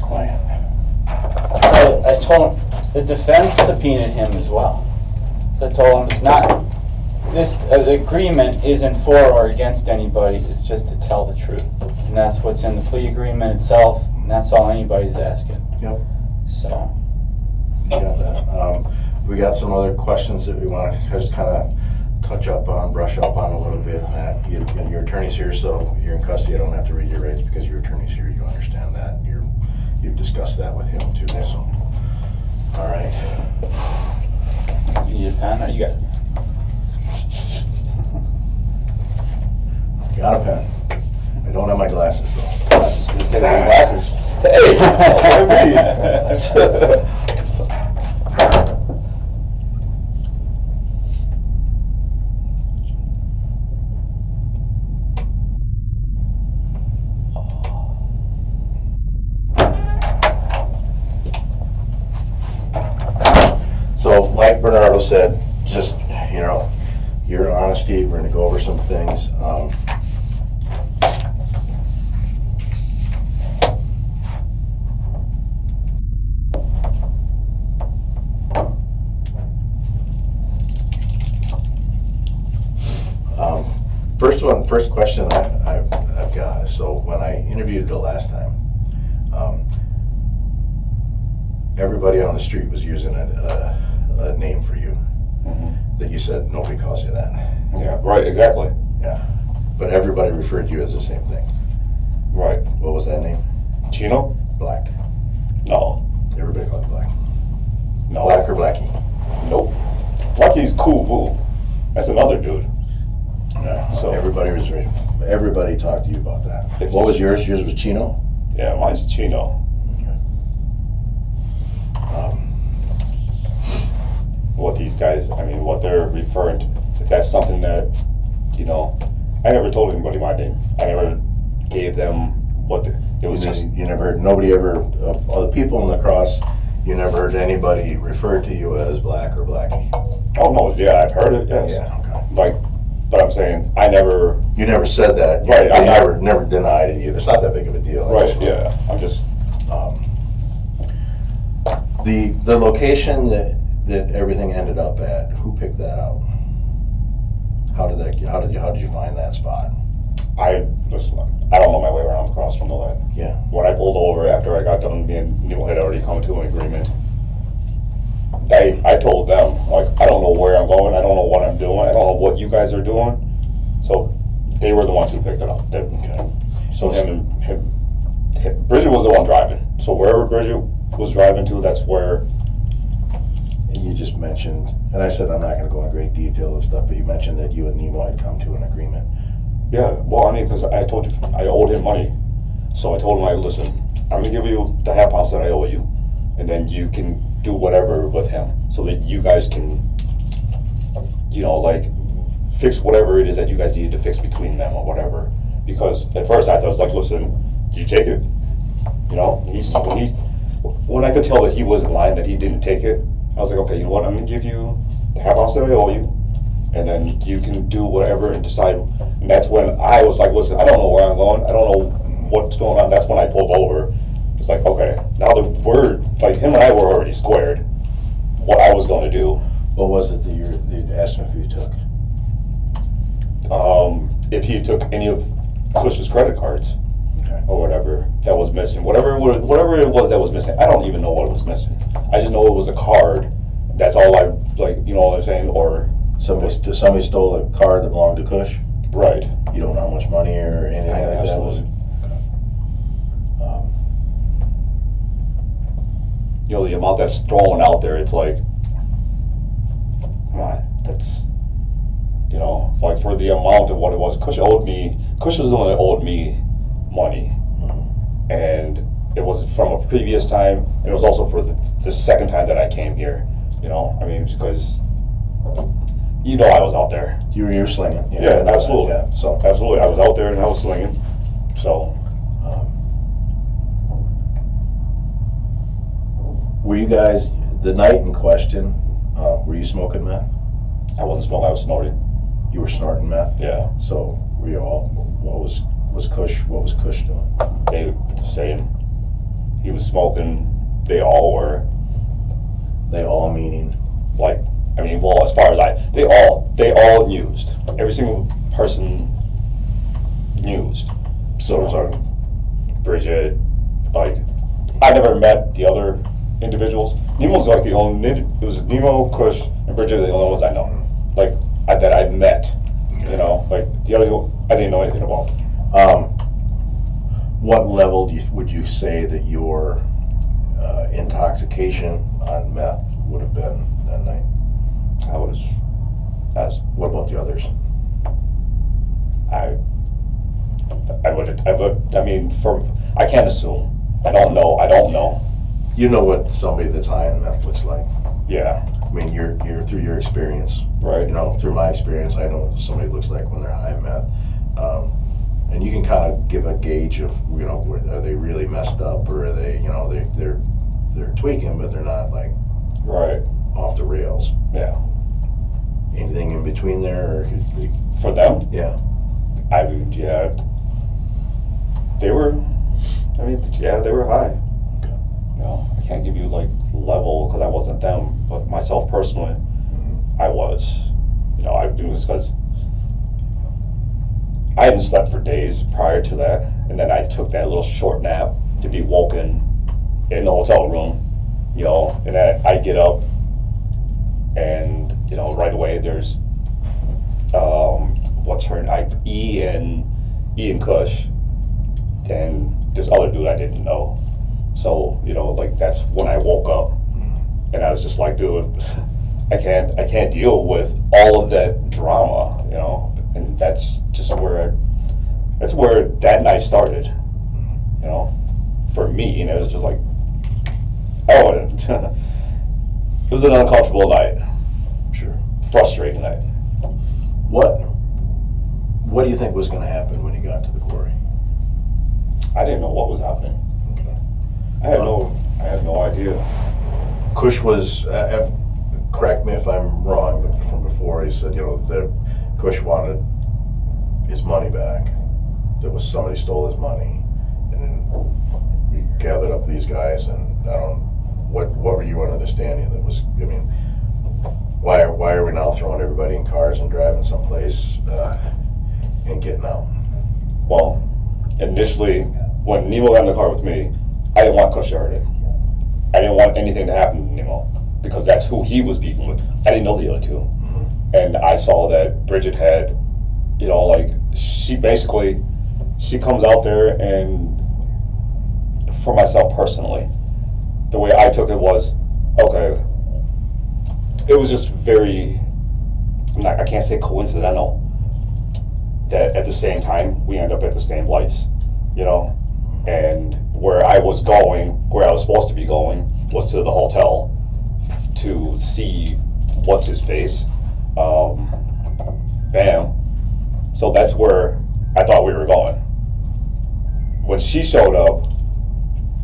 quiet. I told him, the defense subpoenaed him as well. So I told him, it's not, this agreement isn't for or against anybody, it's just to tell the truth. And that's what's in the plea agreement itself, and that's all anybody's asking. Yep. So. You got that. We got some other questions that we want to just kind of touch up on, brush up on a little bit. Your attorney's here, so you're in custody. I don't have to read your rights because your attorney's here. You understand that. You've discussed that with him too. So, all right. You need a pen? Or you got it? Got a pen. I don't have my glasses though. I was just gonna say the glasses. Hey! So, like Bernardo said, just, you know, your honesty, we're going to go over some things. First question I've got is, so when I interviewed the last time, everybody on the street was using a name for you, that you said nobody calls you that. Yeah, right, exactly. Yeah, but everybody referred to you as the same thing. Right. What was that name? Chino? Black. No. Everybody called you Black. No. Black or Blackie? Nope. Blackie's cool fool. That's another dude. Yeah. So Everybody talked to you about that. What was yours? Yours was Chino? Yeah, mine's Chino. What these guys, I mean, what they're referring to, if that's something that, you know, I never told anybody my name. I never gave them what it was. You never heard, nobody ever, of the people in the Crosse, you never heard anybody refer to you as Black or Blackie? Oh, no, yeah, I've heard it, yes. Yeah, okay. But I'm saying, I never. You never said that. Right. I never denied it either. It's not that big of a deal. Right, yeah, I'm just. The location that everything ended up at, who picked that out? How did you find that spot? Listen, I don't know my way around the Crosse from all that. Yeah. When I pulled over after I got done, me and Neil had already come to an agreement. I told them, like, I don't know where I'm going, I don't know what I'm doing, I don't know what you guys are doing. So they were the ones who picked it up. Okay. So Bridget was the one driving. So wherever Bridget was driving to, that's where. And you just mentioned, and I said I'm not going to go into great detail of stuff, but you mentioned that you and Nemo had come to an agreement. Yeah, well, I mean, because I told you I owed him money. So I told him, listen, I'm going to give you the half ounce that I owe you, and then you can do whatever with him so that you guys can, you know, like, fix whatever it is that you guys needed to fix between them or whatever. Because at first I thought, I was like, listen, did you take it? You know, when I could tell that he wasn't lying, that he didn't take it, I was like, okay, you know what, I'm going to give you the half ounce that I owe you, and then you can do whatever and decide. And that's when I was like, listen, I don't know where I'm going, I don't know what's going on. That's when I pulled over. It's like, okay, now that we're, like, him and I were already squared, what I was going to do. What was it that you asked him if you took? If he took any of Cush's credit cards. Okay. Or whatever that was missing, whatever it was that was missing. I don't even know what was missing. I just know it was a card. That's all I, like, you know what I'm saying? Or somebody stole a card that belonged to Cush. Right. You don't know how much money or anything like that was. You know, the amount that's thrown out there, it's like, that's, you know, like for the amount of what it was. Cush was the one that owed me money, and it was from a previous time, and it was also for the second time that I came here. You know, I mean, because you know I was out there. You were slinging. Yeah, absolutely. Yeah, so absolutely, I was out there and I was slinging. So, were you guys the night in question? Were you smoking meth? I wasn't smoking. I was snorting. You were snorting meth. Yeah. So were you all? What was Cush? What was Cush doing? They were saying he was smoking. They all were. They all meaning? Like, I mean, well, as far as they all used. Every single person used. So was our Bridget, like, I never met the other individuals. Nemo's like the only, it was Nemo, Kush, and Bridget are the only ones I know. Like, that I've met, you know, like, the other people, I didn't know anything about. What level would you say that your intoxication on meth would have been that night? What about the others? I mean, I can't assume. I don't know. You know what somebody that's high on meth looks like. Yeah. I mean, you're through your experience, Right. You know, through my experience, I know what somebody looks like when they're high on meth. And you can kind of give a gauge of, you know, are they really messed up, or are they, you know, they're tweaking, but they're not like Right. off the rails. Yeah. Anything in between there, or could be, For them, yeah. I mean, yeah. They were high. Okay. You know, I can't give you like level because I wasn't them, but myself personally, I was. You know, I do this because I hadn't slept for days prior to that, and then I took that little short nap to be woken in the hotel room, you know, and then I get up, and you know, right away there's what's her name? E and Kush, and this other dude I didn't know. So, you know, like, that's when I woke up, and I was just like, dude, I can't deal with all of that drama, you know, and that's where that night started, you know, for me, and it was just like, oh, it was an uncomfortable night. Sure. Frustrating night. What do you think was going to happen when you got to the quarry? I didn't know what was happening. Okay. I had no idea. Kush was, correct me if I'm wrong, but from before he said, you know, that Kush wanted his money back. That was somebody stole his money, and then we gathered up these guys, and what were you understanding that was, I mean, why are we now throwing everybody in cars and driving someplace and getting out? Well, initially, when Nemo got in the car with me, I didn't want Kush to hurt him. I didn't want anything to happen to Nemo, because that's who he was beefing with. I didn't know the other two. And I saw that Bridget had, you know, like, she comes out there, and for myself personally, the way I took it was, okay, it was just very, I can't say coincidental, that at the same time we end up at the same lights, you know, and where I was supposed to be going was to the hotel to see what's his face, Bam. So that's where I thought we were going. When she showed up,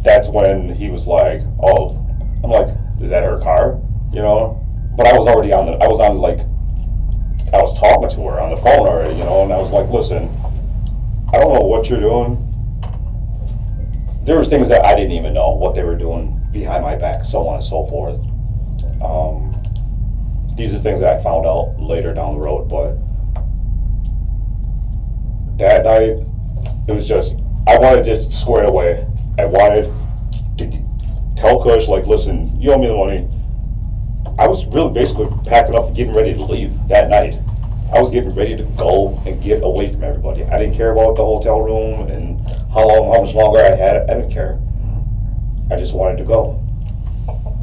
that's when he was like, oh, I'm like, is that her car? You know, but I was already I was talking to her on the phone already, you know, and I was like, listen, I don't know what you're doing. There was things that I didn't even know what they were doing behind my back, so on and so forth. These are things that I found out later down the road, but that night, it was just, I wanted to just square it away. I wanted to tell Kush, like, listen, you owe me the money. I was really basically packing up and getting ready to leave that night. I was getting ready to go and get away from everybody. I didn't care about the hotel room and how much longer I had it. I didn't care. I just wanted to go.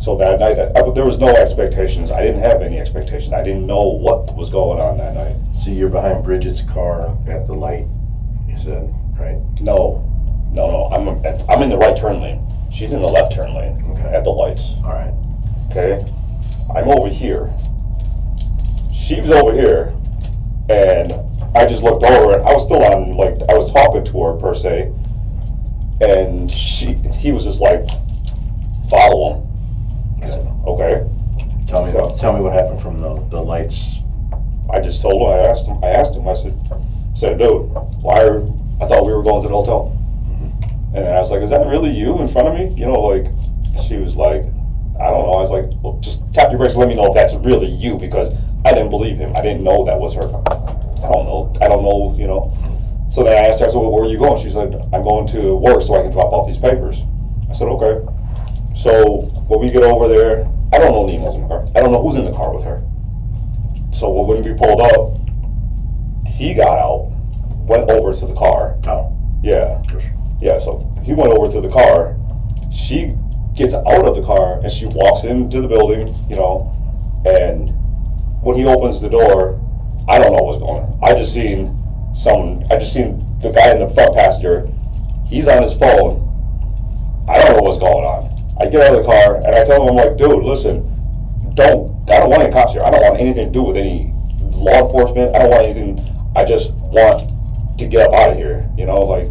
So that night, there was no expectations. I didn't have any expectations. I didn't know what was going on that night. So you're behind Bridget's car at the light, you said, right? No. I'm in the right turn lane. She's in the left turn lane. Okay. At the lights. All right. Okay. I'm over here. She was over here, and I just looked over, and I was still on, like, I was talking to her per se, and he was just like, follow him. I said, okay. Tell me what happened from the lights. I just told him. I asked him. I said, dude, I thought we were going to the hotel. And then I was like, is that really you in front of me? You know, like, she was like, I don't know. I was like, well, just tap your brakes and let me know if that's really you, because I didn't believe him. I didn't know that was her. I don't know, you know. So then I asked her, so where are you going? She said, I'm going to work so I can drop off these papers. I said, okay. So when we get over there, I don't know Nemo's in the car. I don't know who's in the car with her. So when we pulled up, he got out, went over to the car. Thao. Yeah. Yeah, so he went over to the car. She gets out of the car and she walks into the building, you know, and when he opens the door, I don't know what's going on. I just seen the guy in the front passenger, he's on his phone. I don't know what's going on. I get out of the car and I tell him, I'm like, dude, listen, I don't want any cops here. I don't want anything to do with any law enforcement. I don't want anything. I just want to get up out of here, you know, like,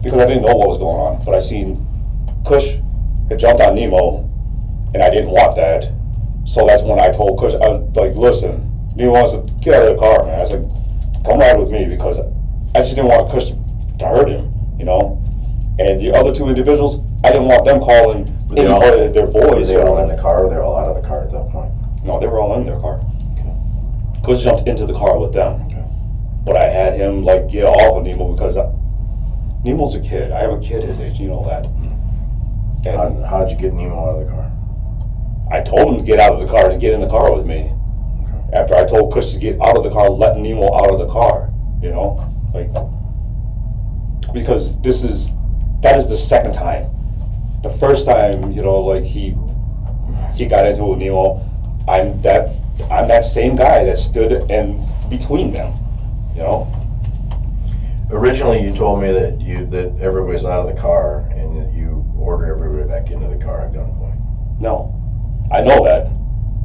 because I didn't know what was going on. But I seen Kush had jumped on Nemo, and I didn't want that. So that's when I told Kush, I was like, listen, Nemo wants to get out of the car, man. I was like, come ride with me, because I just didn't want Kush to hurt him, you know. And the other two individuals, I didn't want them calling anybody their boys. Were they all in the car, or they were all out of the car at that point? No, they were all in their car. Okay. Kush jumped into the car with them. Okay. But I had him, like, get off of Nemo, because Nemo's a kid. I have a kid his age, you know that. And How'd you get Nemo out of the car? I told him to get out of the car, to get in the car with me. Okay. After I told Kush to get out of the car, let Nemo out of the car, you know? Like, because that is the second time. The first time, you know, like, he got into it with Nemo, I'm that same guy that stood in between them, you know? Originally, you told me that everybody's out of the car and that you ordered everybody back into the car at gunpoint. No. I know that.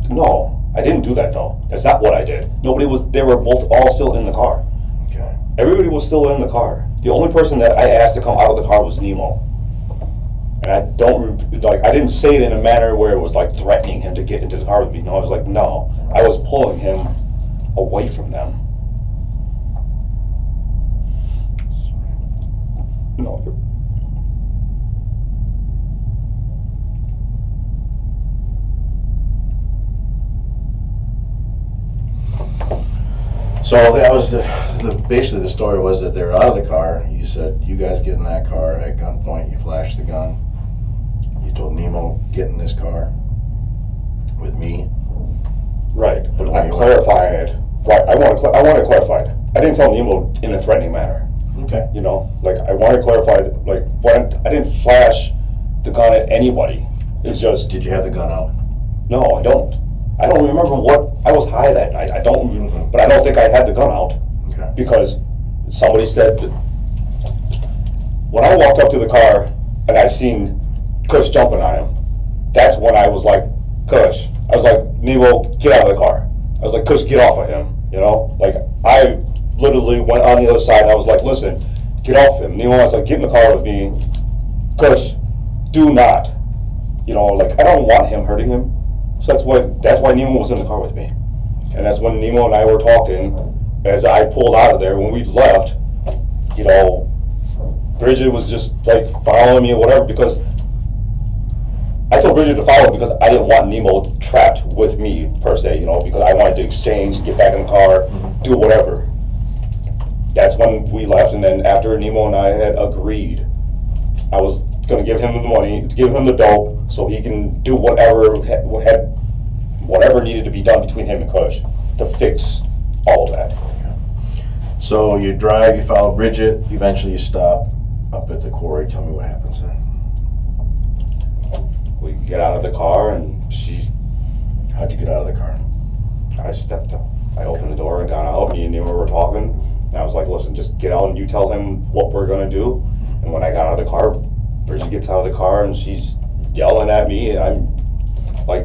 No, I didn't do that, though. That's not what I did. They were both all still in the car. Okay. Everybody was still in the car. The only person that I asked to come out of the car was Nemo. And I didn't say it in a manner where it was like threatening him to get into the car with me. No, I was like, no. I was pulling him away from them. No. So that was basically the story was that they were out of the car. You said, you guys get in that car at gunpoint. You flashed the gun. You told Nemo, get in this car with me. Right, but I clarified. Right, I want to clarify it. I didn't tell Nemo in a threatening manner. Okay. You know, like, I want to clarify that, like, I didn't flash the gun at anybody. It's just. Did you have the gun out? No, I don't. I don't remember I was high that night. I don't, but I don't think I had the gun out. Okay. Because somebody said that when I walked up to the car and I seen Kush jumping on him, that's when I was like, Kush. I was like, Nemo, get out of the car. I was like, Kush, get off of him. You know, like, I literally went on the other side and I was like, listen, get off him. Nemo was like, get in the car with me. Kush, do not. You know, like, I don't want him hurting him. So that's why Nemo was in the car with me. And that's when Nemo and I were talking as I pulled out of there. When we left, you know, Bridget was just like following me or whatever, because I told Bridget to follow because I didn't want Nemo trapped with me per se, you know, because I wanted to exchange, get back in the car, do whatever. That's when we left, and then after Nemo and I had agreed, I was going to give him the money, give him the dope, so he can do whatever needed to be done between him and Kush to fix all of that. So you drive, you follow Bridget, eventually you stop up at the quarry. Tell me what happens then. We get out of the car and How'd you get out of the car? I stepped up. I opened the door and got out. Me and Nemo were talking. And I was like, listen, just get out and you tell him what we're going to do. And when I got out of the car, Bridget gets out of the car and she's yelling at me. And I'm like,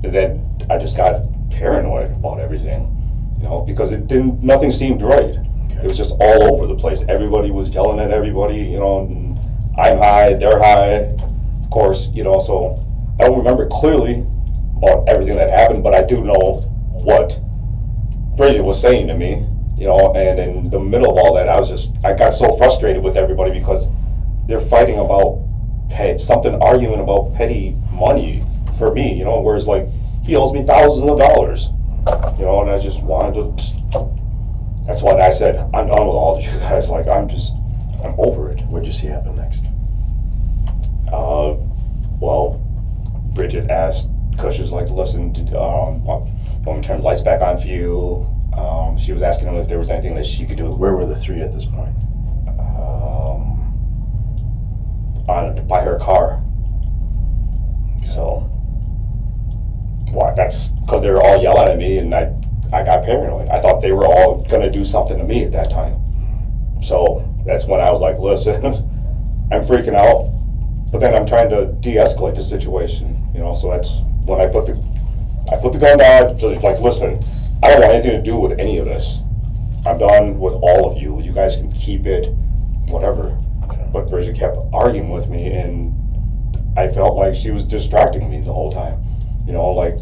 and then I just got paranoid about everything, you know, because nothing seemed right. Okay. It was just all over the place. Everybody was yelling at everybody, you know, and I'm high, they're high, of course, you know, so I don't remember clearly about everything that happened, but I do know what Bridget was saying to me, you know, and in the middle of all that, I got so frustrated with everybody because they're fighting about something, arguing about petty money for me, you know, whereas like he owes me thousands of dollars, you know, and I just wanted to. That's why I said I'm done with all of you guys. Like I'm over it. What'd you see happen next? Well, Bridget asked, because she was like, listen, want me to turn the lights back on for you? She was asking him if there was anything that she could do. Where were the three at this point? By her car. So, why? That's because they were all yelling at me, and I got paranoid. I thought they were all gonna do something to me at that time. So that's when I was like, listen, I'm freaking out, but then I'm trying to de-escalate the situation, you know. So that's when I put the gun down. So like, listen, I don't want anything to do with any of this. I'm done with all of you. You guys can keep it, whatever. But Bridget kept arguing with me, and I felt like she was distracting me the whole time. You know, like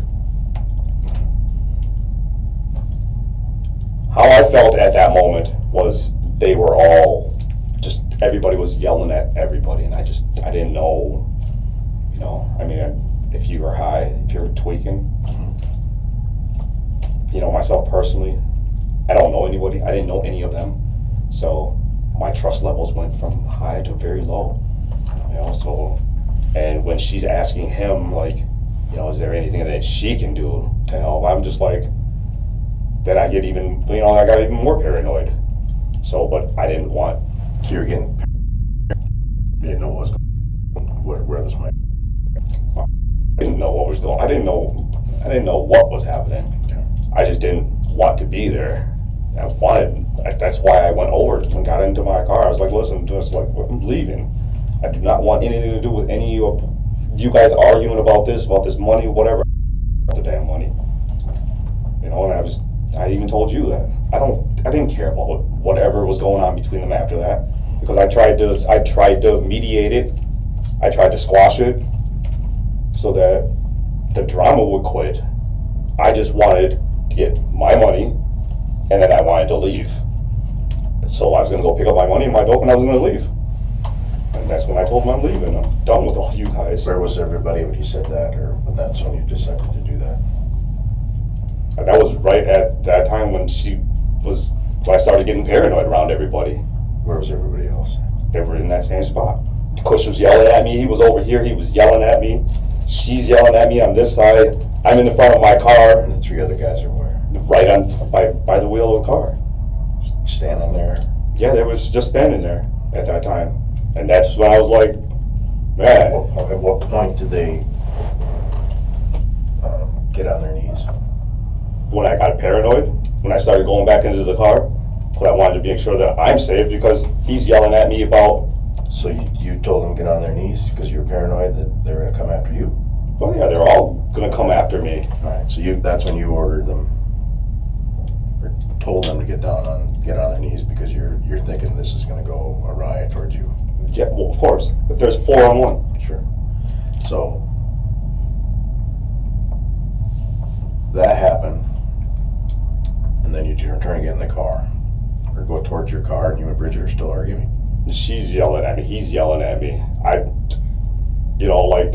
how I felt at that moment was they were all just, everybody was yelling at everybody, and I didn't know, you know, I mean, if you were high, if you were tweaking, you know, myself personally, I don't know anybody. I didn't know any of them. So my trust levels went from high to very low, you know. So, and when she's asking him, like, you know, is there anything that she can do to help? I'm just like, then I get even, you know, I got even more paranoid. So, but I didn't want. So you're getting, you didn't know what was going, where this might. I didn't know what was going. I didn't know what was happening. Okay. I just didn't want to be there. That's why I went over and got into my car. I was like, listen, just like, I'm leaving. I do not want anything to do with any of you guys arguing about this money, whatever. The damn money. You know, and I even told you that. I didn't care about whatever was going on between them after that, because I tried to mediate it. I tried to squash it so that the drama would quit. I just wanted to get my money, and then I wanted to leave. So I was gonna go pick up my money and my dope, and I was gonna leave. And that's when I told him I'm leaving. I'm done with all you guys. Where was everybody when he said that, or when that's when you decided to do that? And that was right at that time when I started getting paranoid around everybody. Where was everybody else? They were in that same spot. Kush was yelling at me. He was over here. He was yelling at me. She's yelling at me on this side. I'm in the front of my car. And the three other guys are where? Right on by the wheel of the car. Standing there? Yeah, they was just standing there at that time. And that's when I was like, man. At what point did they get on their knees? When I got paranoid, when I started going back into the car, because I wanted to make sure that I'm safe, because he's yelling at me about. So you told them to get on their knees because you were paranoid that they were going to come after you? Well, yeah, they're all going to come after me. All right, so that's when you ordered them, or told them to get on their knees because you're thinking this is going to go awry towards you. Yeah, well, of course. But there's 4 on 1. Sure. So that happened, and then you turn and get in the car, or go towards your car, and you and Bridget are still arguing. She's yelling at me. He's yelling at me. You know, like,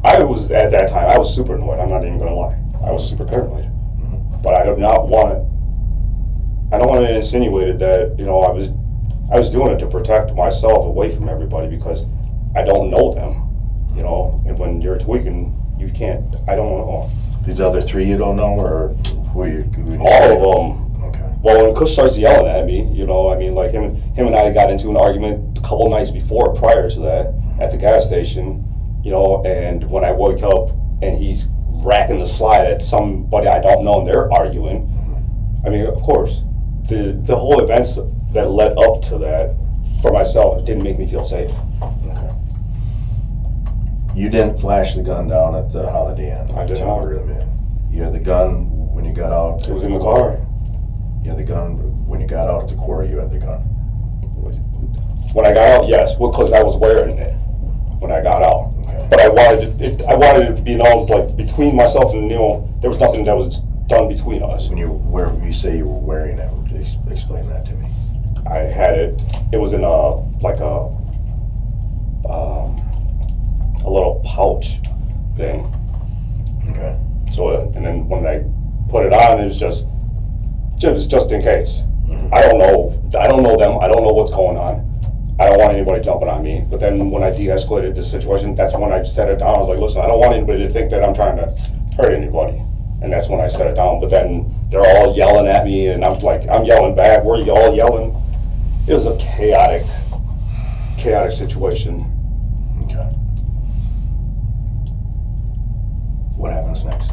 I was, at that time, I was super annoyed. I'm not even going to lie. I was super paranoid. Mm-hmm. But I don't want to insinuate that, you know, I was doing it to protect myself away from everybody, because I don't know them, you know, and when you're tweaking, you can't, I don't know. These other three you don't know, or who you all of them. Okay. Well, when Kush starts yelling at me, you know, I mean, like him and I got into an argument a couple nights prior to that, at the gas station, you know, and when I woke up and he's racking the slide at somebody I don't know and they're arguing, I mean, of course, the whole events that led up to that, for myself, didn't make me feel safe. Okay. You didn't flash the gun down at the Holiday Inn. I did not. You had the gun when you got out. It was in the car. You had the gun when you got out at the quarry. You had the gun. When I got out, yes, because I was wearing it when I got out. Okay. But I wanted it to be known, like, between myself and Nemo, there was nothing that was done between us. When you say you were wearing it, explain that to me. I had it. It was in a little pouch thing. Okay. So, and then when I put it on, it was just in case. Mhm. I don't know them. I don't know what's going on. I don't want anybody jumping on me. But then when I de-escalated the situation, that's when I set it down. I was like, listen, I don't want anybody to think that I'm trying to hurt anybody. And that's when I set it down. But then they're all yelling at me, and I'm yelling back. We're all yelling. It was a chaotic situation. Okay. What happens next?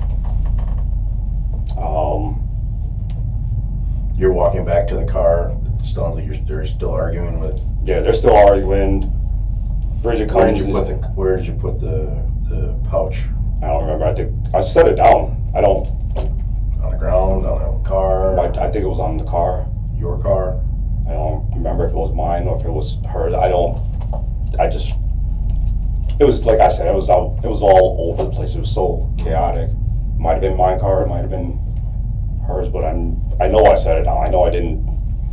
You're walking back to the car. It sounds like they're still arguing with. Yeah, they're still arguing. Bridget Where comes. did you put the pouch? I don't remember. I think I set it down. I don't. On the ground, on a car? I think it was on the car. Your car? I don't remember if it was mine or if it was hers. It was like I said. It was all over the place. It was so chaotic. Might have been my car. It might have been hers. But I know I set it down. I know I didn't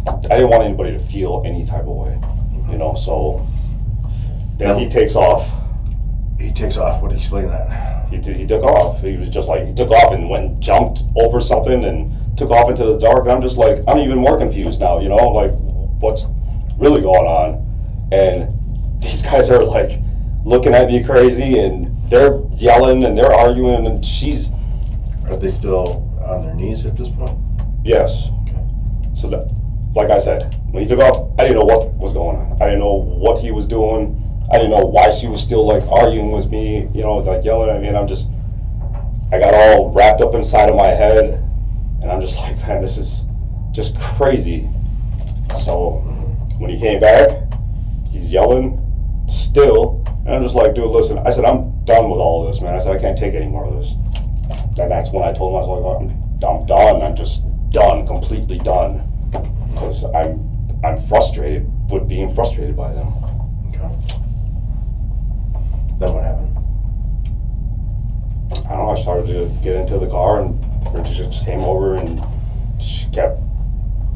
want anybody to feel any type of way. You know. So then he takes off. He takes off. What? Explain that. He took off. He was just like, he took off and jumped over something and took off into the dark. And I'm just like, I'm even more confused now, you know, like what's really going on? And these guys are like looking at me crazy, and they're yelling and they're arguing, and she's. Are they still on their knees at this point? Yes. Okay. So that, like I said, when he took off, I didn't know what was going on. I didn't know what he was doing. I didn't know why she was still like arguing with me, you know, like yelling at me, and I got all wrapped up inside of my head, and I'm just like, man, this is just crazy. So when he came back, he's yelling still, and I'm just like, dude, listen, I said, I'm done with all of this, man. I said, I can't take any more of this. And that's when I told him, I was like, I'm done. I'm just done, completely done, because I'm frustrated with being frustrated by them. Okay. Then what happened? I don't know, I started to get into the car, and Bridget just came over and she kept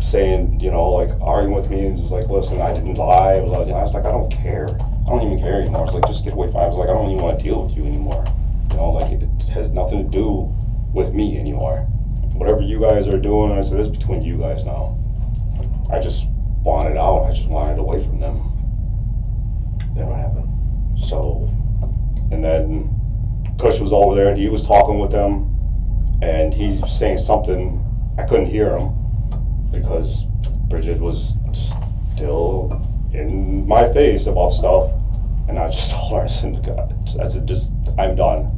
saying, you know, like arguing with me, and just like, listen, I didn't lie. I was like, I don't care. I don't even care anymore. I was like, just get away from me. I was like, I don't even want to deal with you anymore. You know, like it has nothing to do with me anymore. Whatever you guys are doing, I said, it's between you guys now. I just wanted out. I just wanted away from them. Then what happened? So, and then Kush was over there and he was talking with them, and he's saying something. I couldn't hear him because Bridget was still in my face about stuff, and I just told her, I said, God, I said, I'm done.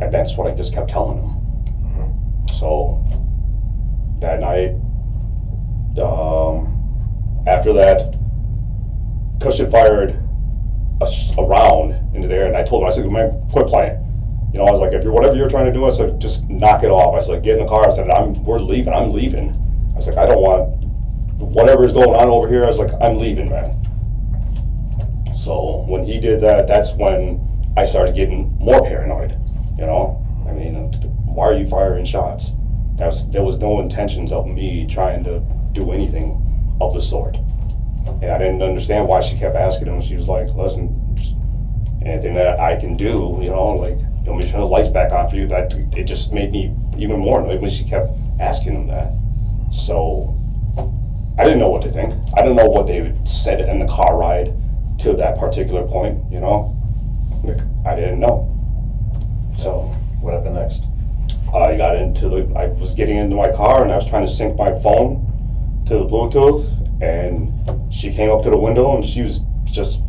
And that's what I just kept telling him. Mm-hmm. So that night, after that, Kush had fired a round into there, and I told him, I said, man, quit playing. You know, I was like, whatever you're trying to do, I said, just knock it off. I said, get in the car. I said, we're leaving. I'm leaving. I was like, I don't want whatever is going on over here. I was like, I'm leaving, man. So when he did that, that's when I started getting more paranoid. You know, I mean, why are you firing shots? There was no intentions of me trying to do anything of the sort. And I didn't understand why she kept asking him. She was like, listen, just anything that I can do, you know, like, you want me to turn the lights back on for you? It just made me even more annoyed when she kept asking him that. So I didn't know what to think. I didn't know what they said in the car ride to that particular point, you know. Like, I didn't know. So what happened next? I was getting into my car, and I was trying to sync my phone to the Bluetooth, and she came up to the window, and she was just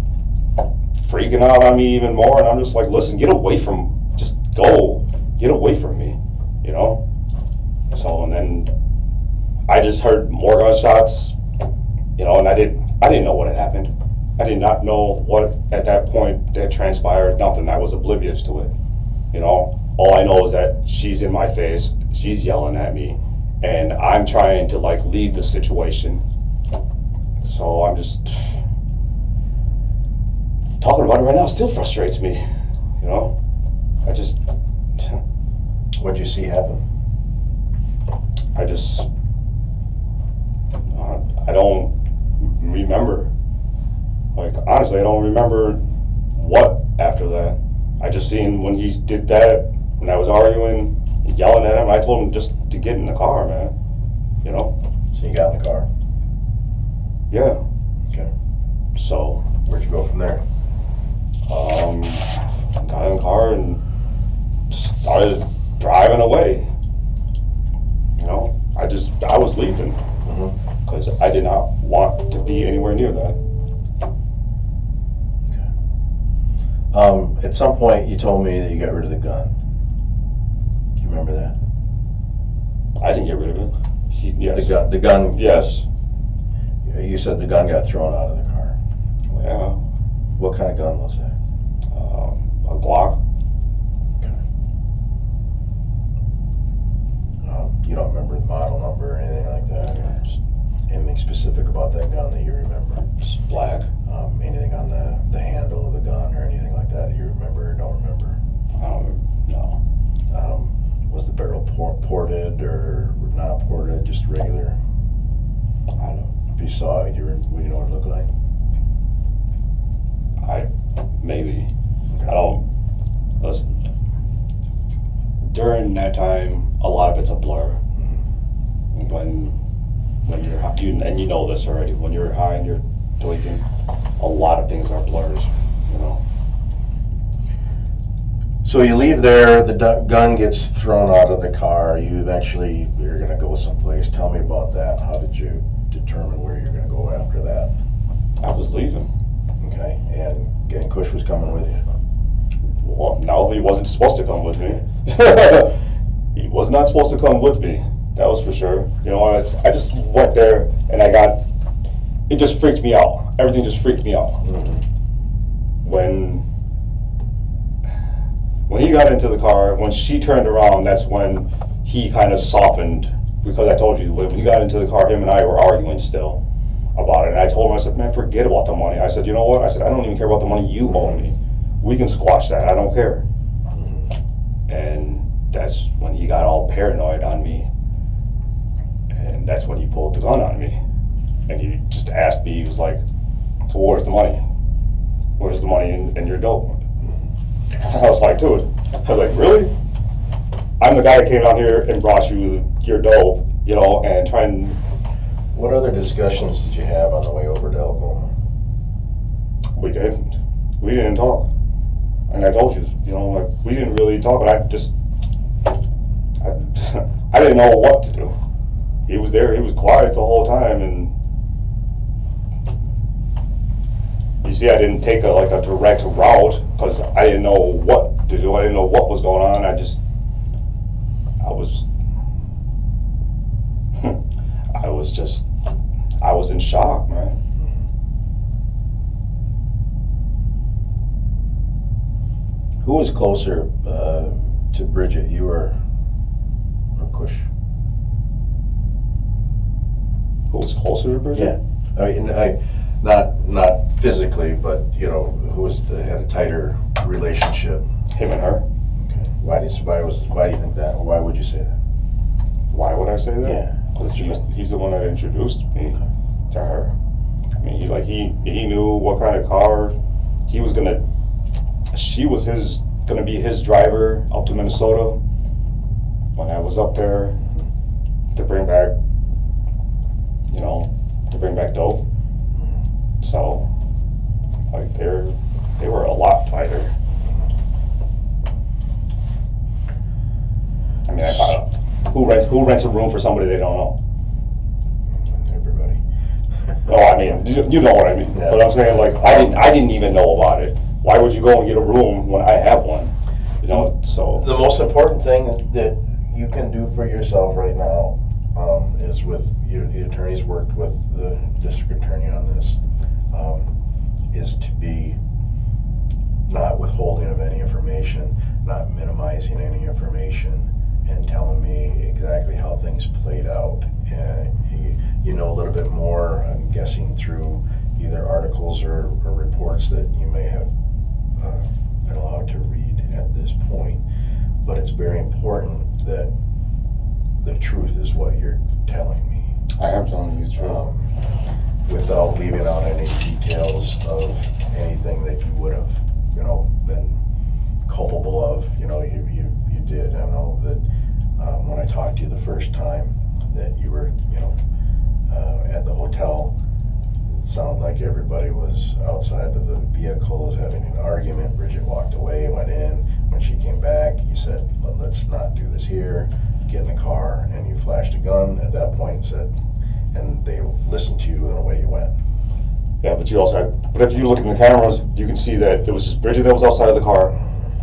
freaking out on me even more, and I'm just like, listen, get away from me, you know? So, and then I just heard more gunshots, you know, and I didn't know what had happened. I did not know what at that point had transpired, nothing. I was oblivious to it, you know? All I know is that she's in my face, she's yelling at me, and I'm trying to like leave the situation. So I'm just talking about it right now. Still frustrates me, you know. What'd you see happen? I I don't remember. Like, honestly, I don't remember what after that. I just seen when he did that, when I was arguing, yelling at him, I told him just to get in the car, man. You know? So you got in the car. Yeah. Okay. So, Where'd you go from there? got in the car and started driving away. You know? I was leaving. Because I did not want to be anywhere near that. At some point, you told me that you got rid of the gun. Do you remember that? I didn't get rid of it. Yes. The gun. Yes. You said the gun got thrown out of the car. Yeah. What kind of gun was that? A Glock. You don't remember the model number or anything like that? Or just anything specific about that gun that you remember? Just black. Anything on the handle of the gun or anything like that you remember or don't remember? No. Was the barrel ported or not ported, just regular? I don't. If you saw it, would you know what it looked like? Maybe. Okay. I don't. Listen. During that time, a lot of it's a blur. When you're high, and you know this already, when you're high and you're tweaking, a lot of things are blurs, you know. So you leave there, the gun gets thrown out of the car, you're gonna go someplace. Tell me about that. How did you determine where you're gonna go after that? I was leaving. Okay, and Kush was coming with you? Well, no, he wasn't supposed to come with me. He was not supposed to come with me. That was for sure. You know, I just went there and it just freaked me out. Everything just freaked me out. When he got into the car, when she turned around, that's when he kind of softened, because I told you, when he got into the car, him and I were arguing still about it. And I told him, I said, man, forget about the money. I said, you know what? I said, I don't even care about the money you owe me. We can squash that. I don't care. And that's when he got all paranoid on me. And that's when he pulled the gun on me. And he just asked me, he was like, so where's the money? Where's the money in your dope? I was like, dude, I was like, really? I'm the guy that came down here and brought you your dope, you know, and trying. What other discussions did you have on the way over to Algoma? We didn't talk. And I told you, you know, like, we didn't really talk, but I didn't know what to do. He was there, he was quiet the whole time, and you see, I didn't take a direct route, because I didn't know what to do. I didn't know what was going on. I was in shock, man. Who was closer to Bridget, you or Kush? Who was closer to Bridget? Yeah, I mean, not physically, but you know, who had a tighter relationship? Him and her. Okay. Why do you think that? Or why would you say that? Why would I say that? Yeah. Because he's the one that introduced me to her. I mean, he knew what kind of car she was gonna be his driver up to Minnesota when I was up there to bring back dope. So, like, they were a lot tighter. I mean, I thought, who rents a room for somebody they don't know? Everybody. No, I mean, you know what I mean. Yeah. But I'm saying, like, I didn't even know about it. Why would you go and get a room when I have one? You know, so. The most important thing that you can do for yourself right now is with the attorneys worked with the district attorney on this, is to be not withholding of any information, not minimizing any information, and telling me exactly how things played out. You know a little bit more, I'm guessing, through either articles or reports that you may have been allowed to read at this point. But it's very important that the truth is what you're telling me. I am telling you the truth. Without leaving out any details of anything that you would have, been culpable of, you did. I know that when I talked to you the first time that you were, at the hotel, it sounded like everybody was outside of the vehicles having an argument. Bridget walked away, went in. When she came back, you said, let's not do this here. Get in the car, and you flashed a gun at that point and said, and they listened to you and away you went. Yeah, but you also had, but if you look at the cameras, you can see that it was just Bridget that was outside of the car.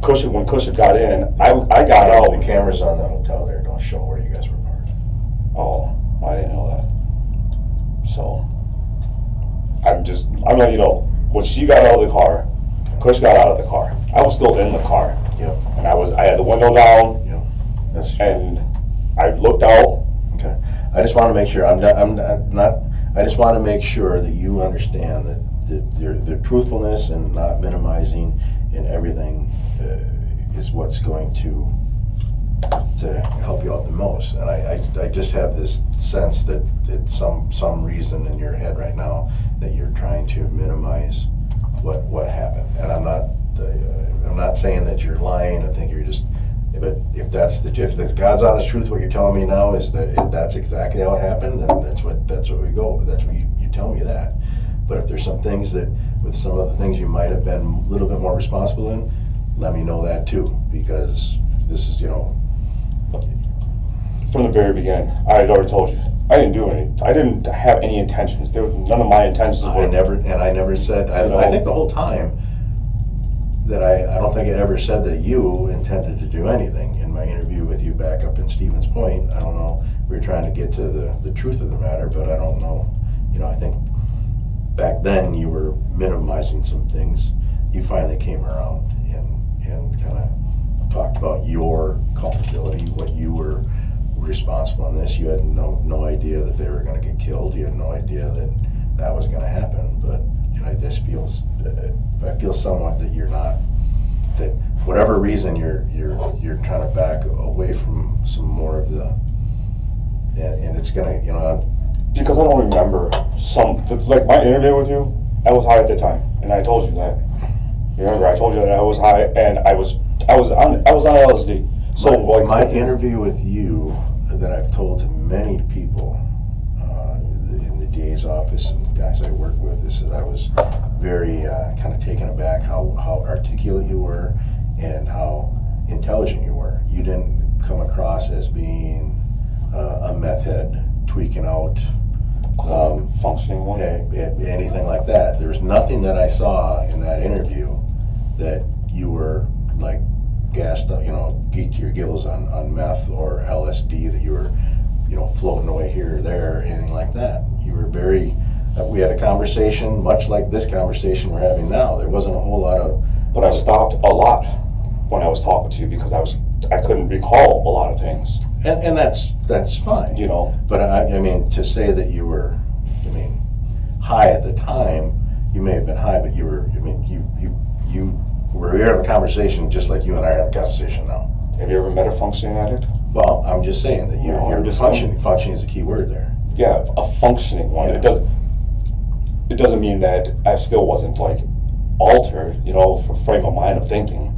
When Cushion got in, I got out. The cameras on the hotel there don't show where you guys were parked. Oh, I didn't know that. So, I'm letting you know, when she got out of the car, Cush got out of the car. I was still in the car. Yep. And I had the window down. Yep. And I looked out. Okay. I just want to make sure, I just want to make sure that you understand that the truthfulness and not minimizing and everything is what's going to help you out the most. And I just have this sense that it's some reason in your head right now that you're trying to minimize what happened. And I'm not saying that you're lying. I think you're just, but if the God's honest truth, what you're telling me now is that that's exactly how it happened, then that's what we go. That's what you tell me that. But if there's some things that, with some of the things you might have been a little bit more responsible in, let me know that too, because this is, From the very beginning, I had already told you, I didn't do anything. I didn't have any intentions. There was none of my intentions. I never said, I think the whole time that I don't think I ever said that you intended to do anything. In my interview with you back up in Stevens Point, I don't know, we were trying to get to the truth of the matter, but I don't know, I think back then you were minimizing some things. You finally came around and kind of talked about your culpability, what you were responsible in this. You had no idea that they were going to get killed. You had no idea that was going to happen. But I just feel somewhat that you're not, that whatever reason you're trying to back away from some more of the, and it's going to, because I don't remember like my interview with you, I was high at the time, and I told you that. You remember I told you that I was high, and I was on LSD. So my interview with you that I've told to many people in the DA's office and the guys I work with is that I was very kind of taken aback how articulate you were and how intelligent you were. You didn't come across as being a meth head tweaking out, functioning one, anything like that. There was nothing that I saw in that interview that you were like gassed up, geeked to your gills on meth or LSD, that you were, floating away here or there, or anything like that. You were very, we had a conversation much like this conversation we're having now. There wasn't a whole lot of, but I stopped a lot when I was talking to you because I couldn't recall a lot of things. And that's fine. But I mean, to say that you were, high at the time, you may have been high, but you were, we're having a conversation just like you and I are having a conversation now. Have you ever met a functioning addict? Well, I'm just saying that you're just functioning. Functioning is the key word there. Yeah, a functioning one. Yeah. It doesn't mean that I still wasn't like altered, for frame of mind of thinking.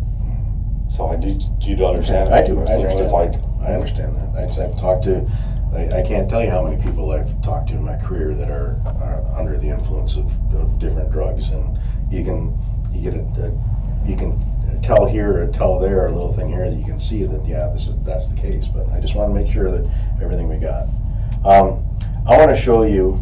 So I need you to understand. I do. I understand. It's like, I understand that. I've talked to. I can't tell you how many people I've talked to in my career that are under the influence of different drugs, and you can tell here or tell there, a little thing here that you can see that that's the case. But I just want to make sure that everything we got. I want to show you.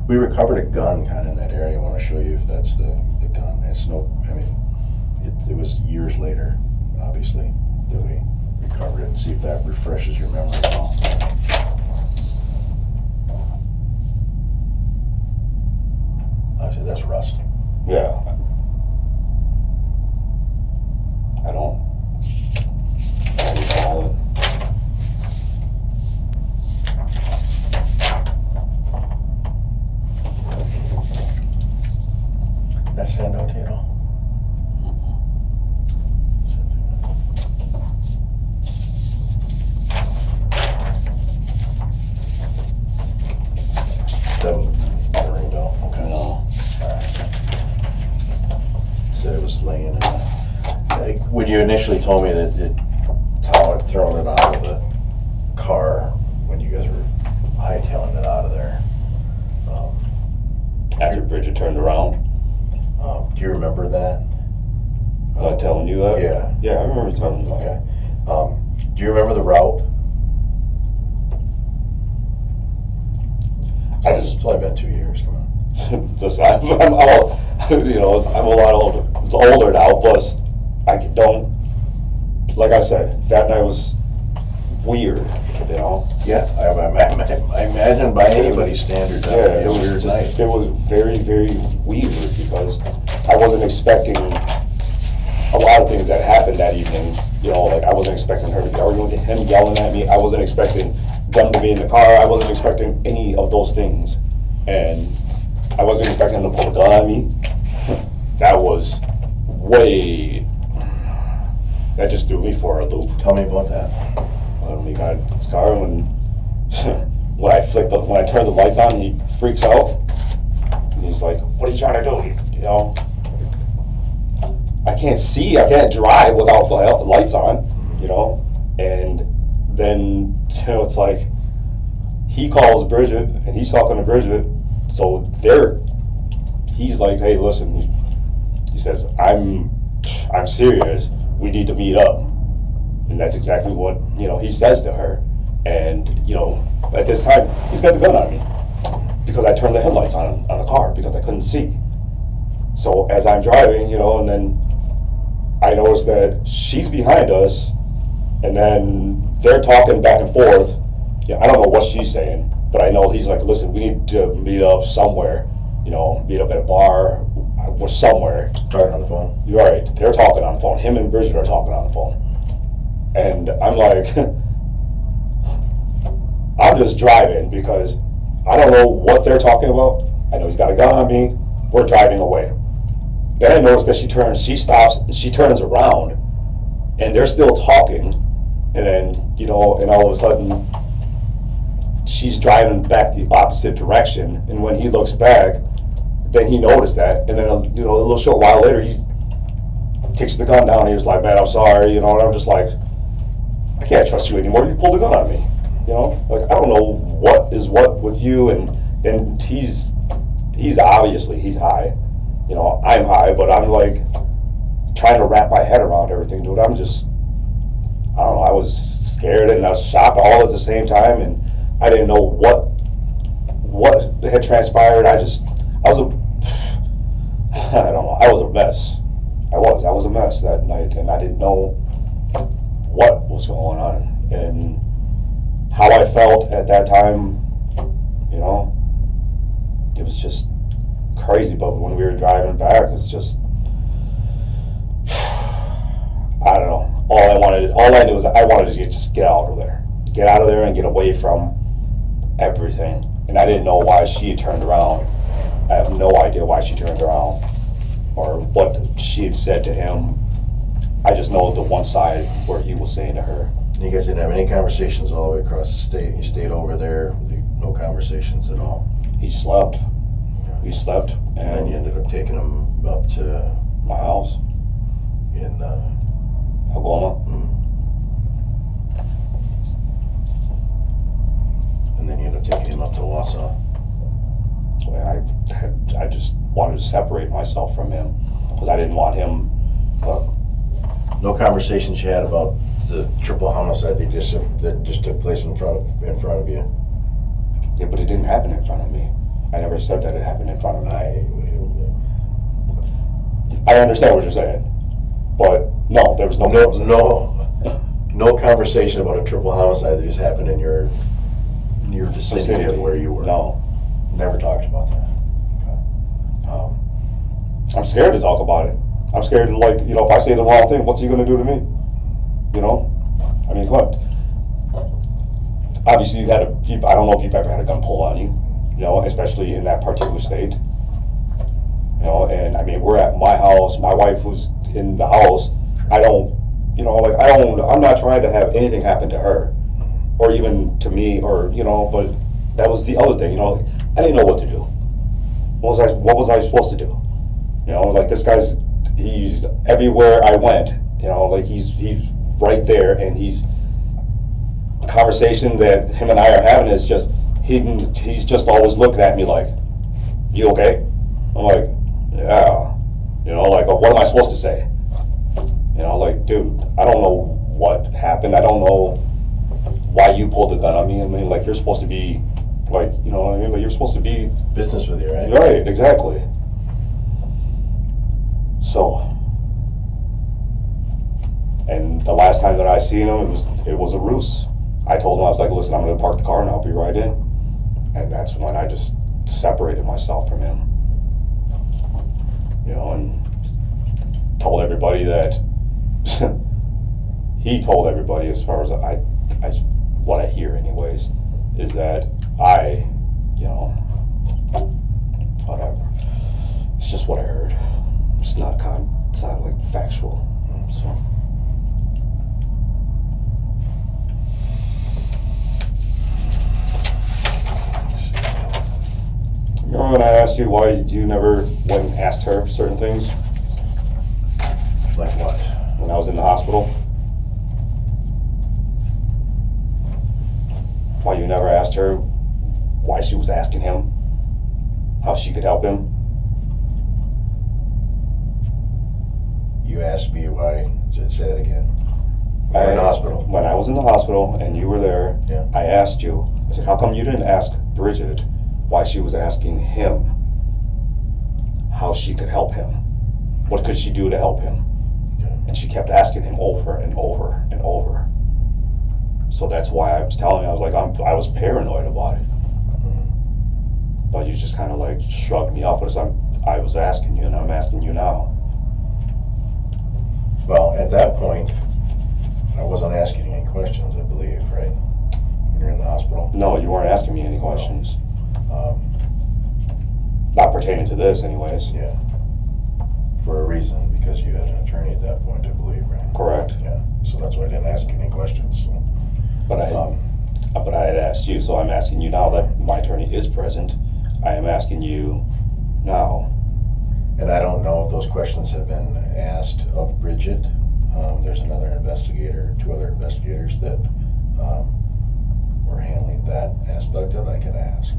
We recovered a gun kind of in that area. I want to show you if that's the gun. It's it was years later, obviously, that we recovered it, and see if that refreshes your memory at all. Obviously, that's rust. yeah. I don't recall it. That stand out to you at all? just laying in like, when you initially told me that Thao had thrown it out of the car when you guys were hightailing it out of there. After Bridget turned around. Do you remember that? Telling you that? Yeah. Yeah, I remember telling you that. Okay. Do you remember the route? It's only been 2 years, come on. Listen, I'm a lot older now, plus I don't, like I said, that night was weird, you know? Yeah, I imagine by anybody's standards, that would be a weird night. It was very, very weird because I wasn't expecting a lot of things that happened that evening. You know, like I wasn't expecting her to be arguing with him, yelling at me. I wasn't expecting them to be in the car. I wasn't expecting any of those things. And I wasn't expecting them to pull a gun on me. That was that just threw me for a loop. Tell me about that. When we got in his car, when I turned the lights on, he freaks out. And he's like, "What are you trying to do?" You know, I can't see, I can't drive without the lights on, you know. And then, you know, it's like he calls Bridget and he's talking to Bridget. So he's like, "Hey, listen," he says, I'm serious. We need to meet up. And that's exactly what, you know, he says to her. And, you know, at this time, he's got the gun on me because I turned the headlights on the car because I couldn't see. So as I'm driving, you know, and then I notice that she's behind us, and then they're talking back and forth. Yeah, I don't know what she's saying, but I know he's like, "Listen, we need to meet up somewhere, you know, meet up at a bar or somewhere." Talking on the phone? You're right, they're talking on the phone. Him and Bridget are talking on the phone. And I'm like, I'm just driving because I don't know what they're talking about. I know he's got a gun on me. We're driving away. Then I notice that she stops, she turns around, and they're still talking. And then, you know, and all of a sudden, she's driving back the opposite direction. And when he looks back, then he noticed that. And then, you know, a little short while later, he takes the gun down. And he was like, "Man, I'm sorry," you know. And I'm just like, "I can't trust you anymore. You pulled the gun on me." You know, like, I don't know what is what with you. And he's obviously, he's high. You know, I'm high, but I'm like trying to wrap my head around everything, dude. I'm just, I don't know, I was scared and I was shocked all at the same time, and I didn't know what had transpired. I don't know, I was a mess. I was a mess that night, and I didn't know what was going on and how I felt at that time. You know, it was just crazy. But when we were driving back, it's just, I don't know. All I knew was I wanted to just get out of there and get away from everything. And I didn't know why she turned around. I have no idea why she turned around or what she had said to him. I just know the one side where he was saying to her. You guys didn't have any conversations all the way across the state? You stayed over there, no conversations at all? He slept. We slept. And then you ended up taking him up to my house in Oklahoma. And then you ended up taking him up to Wausau. I just wanted to separate myself from him because I didn't want him. No conversations you had about the triple homicide that just took place in front of you? Yeah, but it didn't happen in front of me. I never said that it happened in front of me. I understand what you're saying, but no, there was no conversation about a triple homicide that just happened in your vicinity of where you were. No, never talked about that. I'm scared to talk about it. I'm scared to, like, you know, if I say the wrong thing, what's he going to do to me? You know? I mean, come on. Obviously, I don't know if you've ever had a gun pulled on you, you know, especially in that particular state. You know, and I mean, we're at my house, my wife was in the house. I'm not trying to have anything happen to her or even to me, or, you know, but that was the other thing, you know, I didn't know what to do. What was I supposed to do? You know, like, this guy's he's everywhere I went, you know, like he's right there, and he's, the conversation that him and I are having is just, he's just always looking at me like, you okay? I'm like, yeah, you know, like, what am I supposed to say? You know, like, dude, I don't know what happened, I don't know why you pulled the gun on me. I mean, like, you're supposed to be, like, you know what I mean, like, you're supposed to be Business with you, right? right, exactly. So, and the last time that I seen him, it was a ruse. I told him, I was like, listen, I'm gonna park the car and I'll be right in. And that's when I just separated myself from him. You know, and told everybody that, he told everybody, as far as what I hear anyways, is that you know, whatever. It's just what I heard. It's not like factual. So. Remember when I asked you why you never went and asked her certain things? Like what? When I was in the hospital? Why you never asked her why she was asking him how she could help him? You asked me why. Say it again. You were in the hospital. When I was in the hospital and you were there, Yeah. I asked you, I said, how come you didn't ask Bridget why she was asking him how she could help him? What could she do to help him? Okay. And she kept asking him over and over and over. So that's why I was telling you, I was like, I was paranoid about it. Mhm. But you just kind of like shrugged me off. I was asking you, and I'm asking you now. Well, at that point, I wasn't asking you any questions, I believe, right? When you're in the hospital. No, you weren't asking me any questions. Not pertaining to this, anyways. Yeah. For a reason, because you had an attorney at that point, I believe, right? Correct. Yeah. So that's why I didn't ask you any questions. So. But I had asked you, so I'm asking you now that my attorney is present. I am asking you now. And I don't know if those questions have been asked of Bridget. There's another investigator, two other investigators that were handling that aspect of it. I could ask.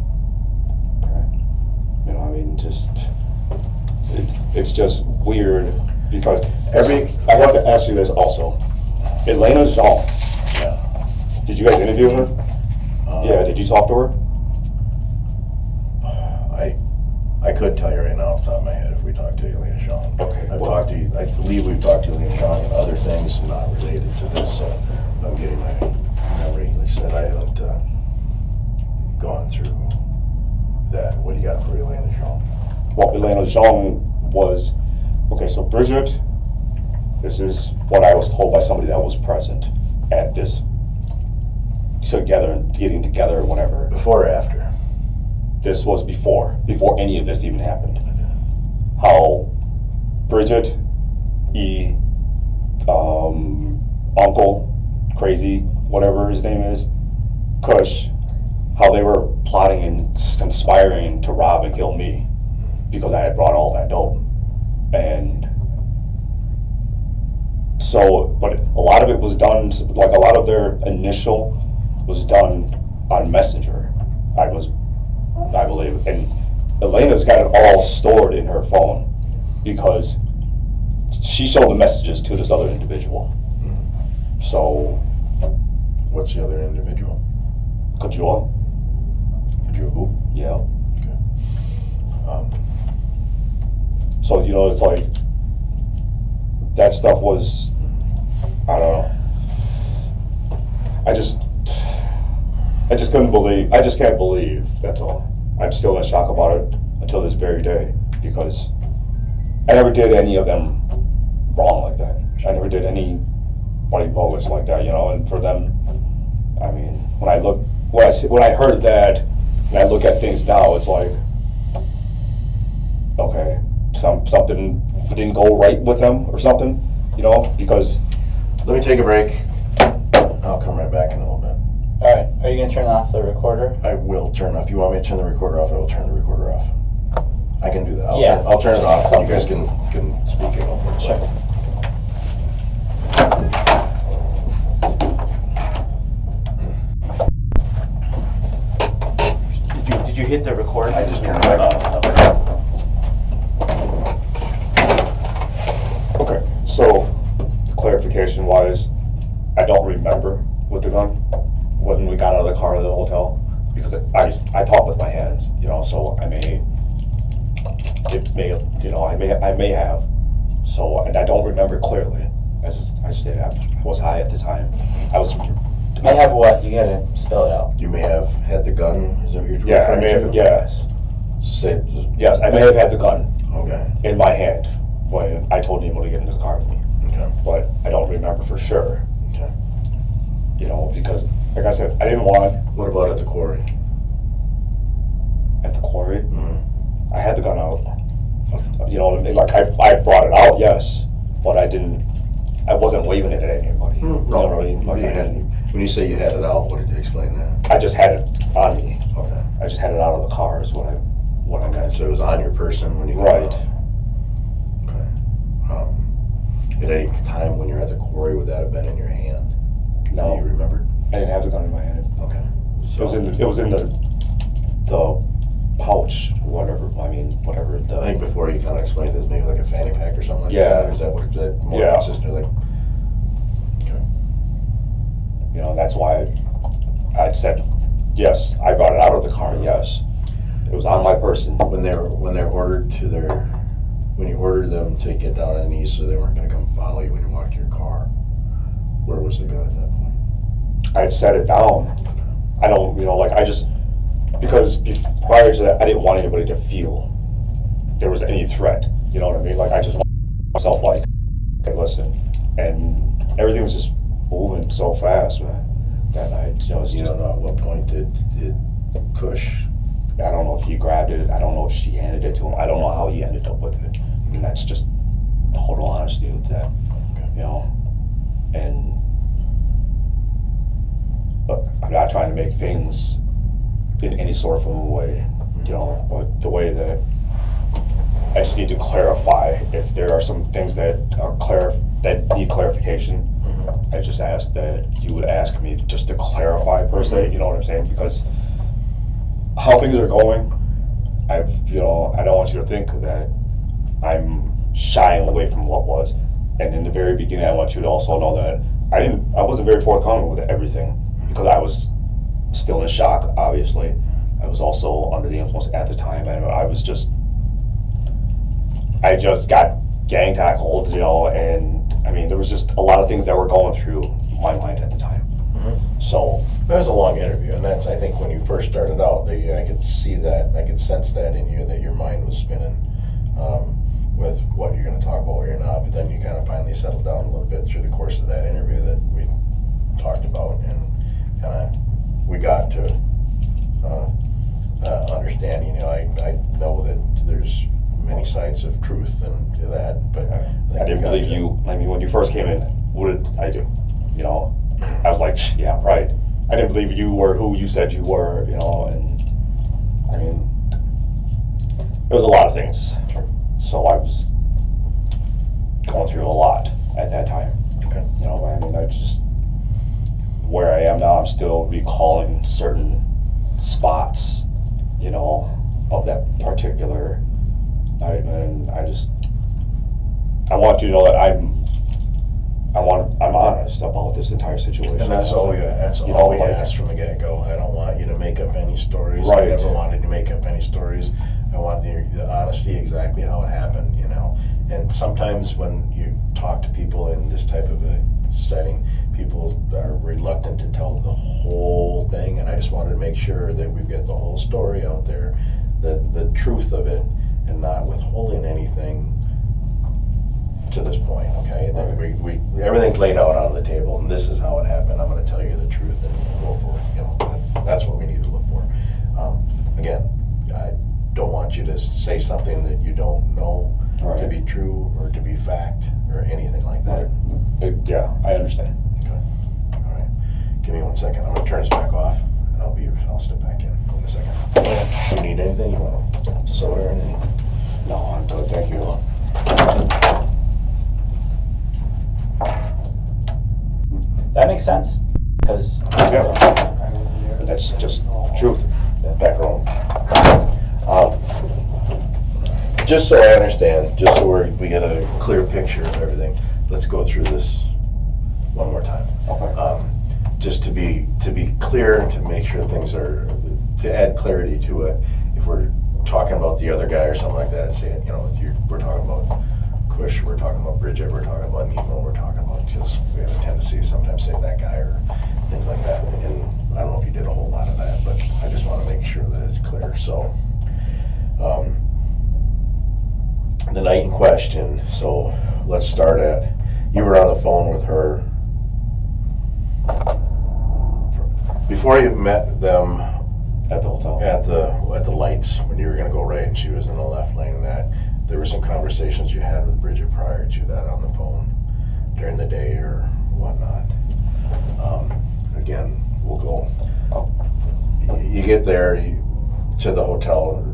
Okay. You know, I mean, it's just weird because I have to ask you this also. Elena Zhang, Yeah. did you guys interview her? Yeah, did you talk to her? I could tell you right now off the top of my head if we talked to Elena Shaw. Okay. I believe we've talked to Elena Shaw and other things not related to this, so I'm getting my memory. Like I said, I haven't gone through that. What do you got for Elena Shaw? Well, Elena Zhang was, okay, so Bridget, this is what I was told by somebody that was present at this getting together or whatever. Before or after? This was before any of this even happened. How Bridget, Uncle, Crazy, whatever his name is, Kush, how they were plotting and conspiring to rob and kill me because I had brought all that dope. And so, but a lot of it was done, like a lot of their initial was done on Messenger, I believe. And Elena's got it all stored in her phone because she showed the messages to this other individual. So. What's the other individual? Kajua. Kajua who? Yeah. Okay. So, you know, it's like, that stuff was, I don't know. I just couldn't believe, I just can't believe, that's all. I'm still in shock about it until this very day because I never did any of them wrong like that. I never did anybody bogus like that, you know, and for them, I mean, when I heard that and I look at things now, it's like, okay, something didn't go right with them or something, you know, because. Let me take a break. I'll come right back in a little bit. All right, are you gonna turn off the recorder? I will turn off. If you want me to turn the recorder off, I will turn the recorder off. I can do that. Yeah. I'll turn it off and you guys can speak it over. Sure. Did you hit the record? I just turned it back on. Okay, so clarification wise, I don't remember with the gun when we got out of the car to the hotel because I talk with my hands, you know, so I may have. So, and I don't remember clearly. I stated I was high at the time. May have what? You gotta spell it out. You may have had the gun, is that what you're Yeah, I referring may to? have, yes. Say, Yes, I may have had the gun okay, in my hand when I told Nemo to get into the car with me, okay, but I don't remember for sure, okay. you know, because like I said, I didn't want What about at the quarry? at the quarry. Mm-hmm. I had the gun out. You know what I mean? Like I brought it out, yes, but I wasn't waving it at anybody. You know what I mean? Like When you say you had it out, what did you explain that? I just had it on me. Okay. I just had it out of the car is what I Okay, meant. so it was on your person when you got Right. out. Okay. At any time when you're at the quarry, would that have been in your hand? No, Do you remember? I didn't have the gun in my hand. Okay. It was in the pouch, whatever. I mean, whatever. I think before you kind of explained it as maybe like a fanny pack or something like Yeah. that. Or is that more Yeah. consistent? Like, okay. You know, that's why I said yes. I brought it out of the car. Yes, it was on my person. When you ordered them to get down on their knees so they weren't going to come follow you when you walked to your car, where was the gun at that point? I had set it down. I don't, you know, like because prior to that, I didn't want anybody to feel there was any threat. You know what I mean? Like I just wanted myself like, okay, listen, and everything was just moving so fast, man. That night, you know, You don't know at what point did Kush? I don't know if he grabbed it. I don't know if she handed it to him. I don't know how he ended up with it. And that's just total honesty with that, you know. But I'm not trying to make things in any sort of a way, you know. But the way that I just need to clarify if there are some things that need clarification. Mm-hmm. I just ask that you would ask me just to clarify per se. You know what I'm saying? Because how things are going, I don't want you to think that I'm shying away from what was. And in the very beginning, I want you to also know that I wasn't very forthcoming with everything because I was still in shock. Obviously, I was also under the influence at the time, and I just got gang tackled, you know, and I mean there was just a lot of things that were going through my mind at the time. Mm-hmm. So That was a long interview, and that's, I think, when you first started out, I could see that, I could sense that in you, that your mind was spinning with what you're going to talk about, what you're not, but then you kind of finally settled down a little bit through the course of that interview that we talked about, and kind of, we got to understand, you know, I know that there's many sides of truth and that, but I didn't believe you. I mean, when you first came in, what did I do? You know, I was like, yeah, right. I didn't believe you were who you said you were, you know, and I mean, there was a lot of things. So I was going through a lot at that time. Okay. You know, I mean, where I am now, I'm still recalling certain spots, you know, of that particular night, and I want you to know that I'm honest about this entire situation. And that's all we asked from the get-go. I don't want you to make up any stories. Right. I never wanted to make up any stories. I want the honesty, exactly how it happened, you know. And sometimes when you talk to people in this type of a setting, people are reluctant to tell the whole thing, and I just wanted to make sure that we've got the whole story out there, the truth of it, and not withholding anything to this point, okay? That we everything's laid out on the table, and this is how it happened. I'm going to tell you the truth and go for it. You know, that's what we need to look for. Again, I don't want you to say something that you don't know to be true or to be fact or anything like that. Yeah, I understand. Okay. All right. Give me 1 second. I'm going to turn this back off. I'll step back in a second. Do you need anything? You want soda or anything? sense, because. Yeah. That's just truth. Back row. Just so I understand, just so we get a clear picture of everything, let's go through this one more time. Okay. Just to be clear, to make sure things are, to add clarity to it, if we're talking about the other guy or something like that, say, you know, we're talking about Kush, we're talking about Bridget, we're talking about Nemo, we're talking about, because we have a tendency to sometimes say that guy or things like that. And I don't know if you did a whole lot of that, but I just want to make sure that it's clear. So, the night in question, so let's start at, you were on the phone with her before you met them At the hotel. at the lights when you were going to go right and she was in the left lane. And that there were some conversations you had with Bridget prior to that on the phone during the day or whatnot. Again, we'll go. You get there to the hotel.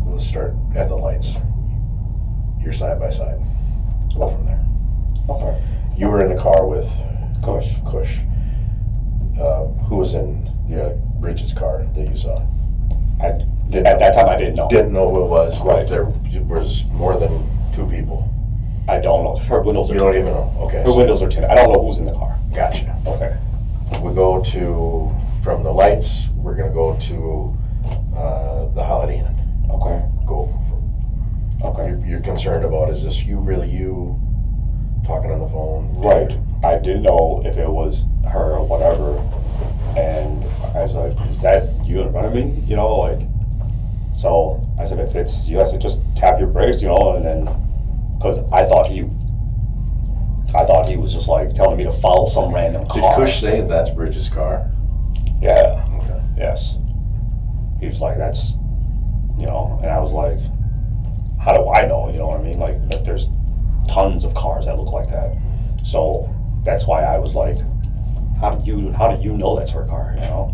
Let's start at the lights. You're side by side. Go from there. Okay. You were in the car with Kush. Who was in Bridget's car that you saw? At that time, I didn't know. Didn't know who it was. Right. There was more than 2 people. I don't know. Her windows are You don't tinted. even know. Okay. Her windows are tinted. I don't know who's in the car. Gotcha. Okay. We go to, from the lights, we're going to go to the Holiday Inn. Okay. Okay. You're concerned about, is this you talking on the phone? Right. I didn't know if it was her or whatever. And I was like, is that you in front of me? You know, like, so I said, if it's you, I said, just tap your brakes, you know, and then, because I thought he was just like telling me to follow some random car. Did Kush say that's Bridget's car? Yeah. Okay. Yes. He was like, that's, you know, and I was like, how do I know? You know what I mean? Like, that there's tons of cars that look like that. So that's why I was like, how do you know that's her car? You know?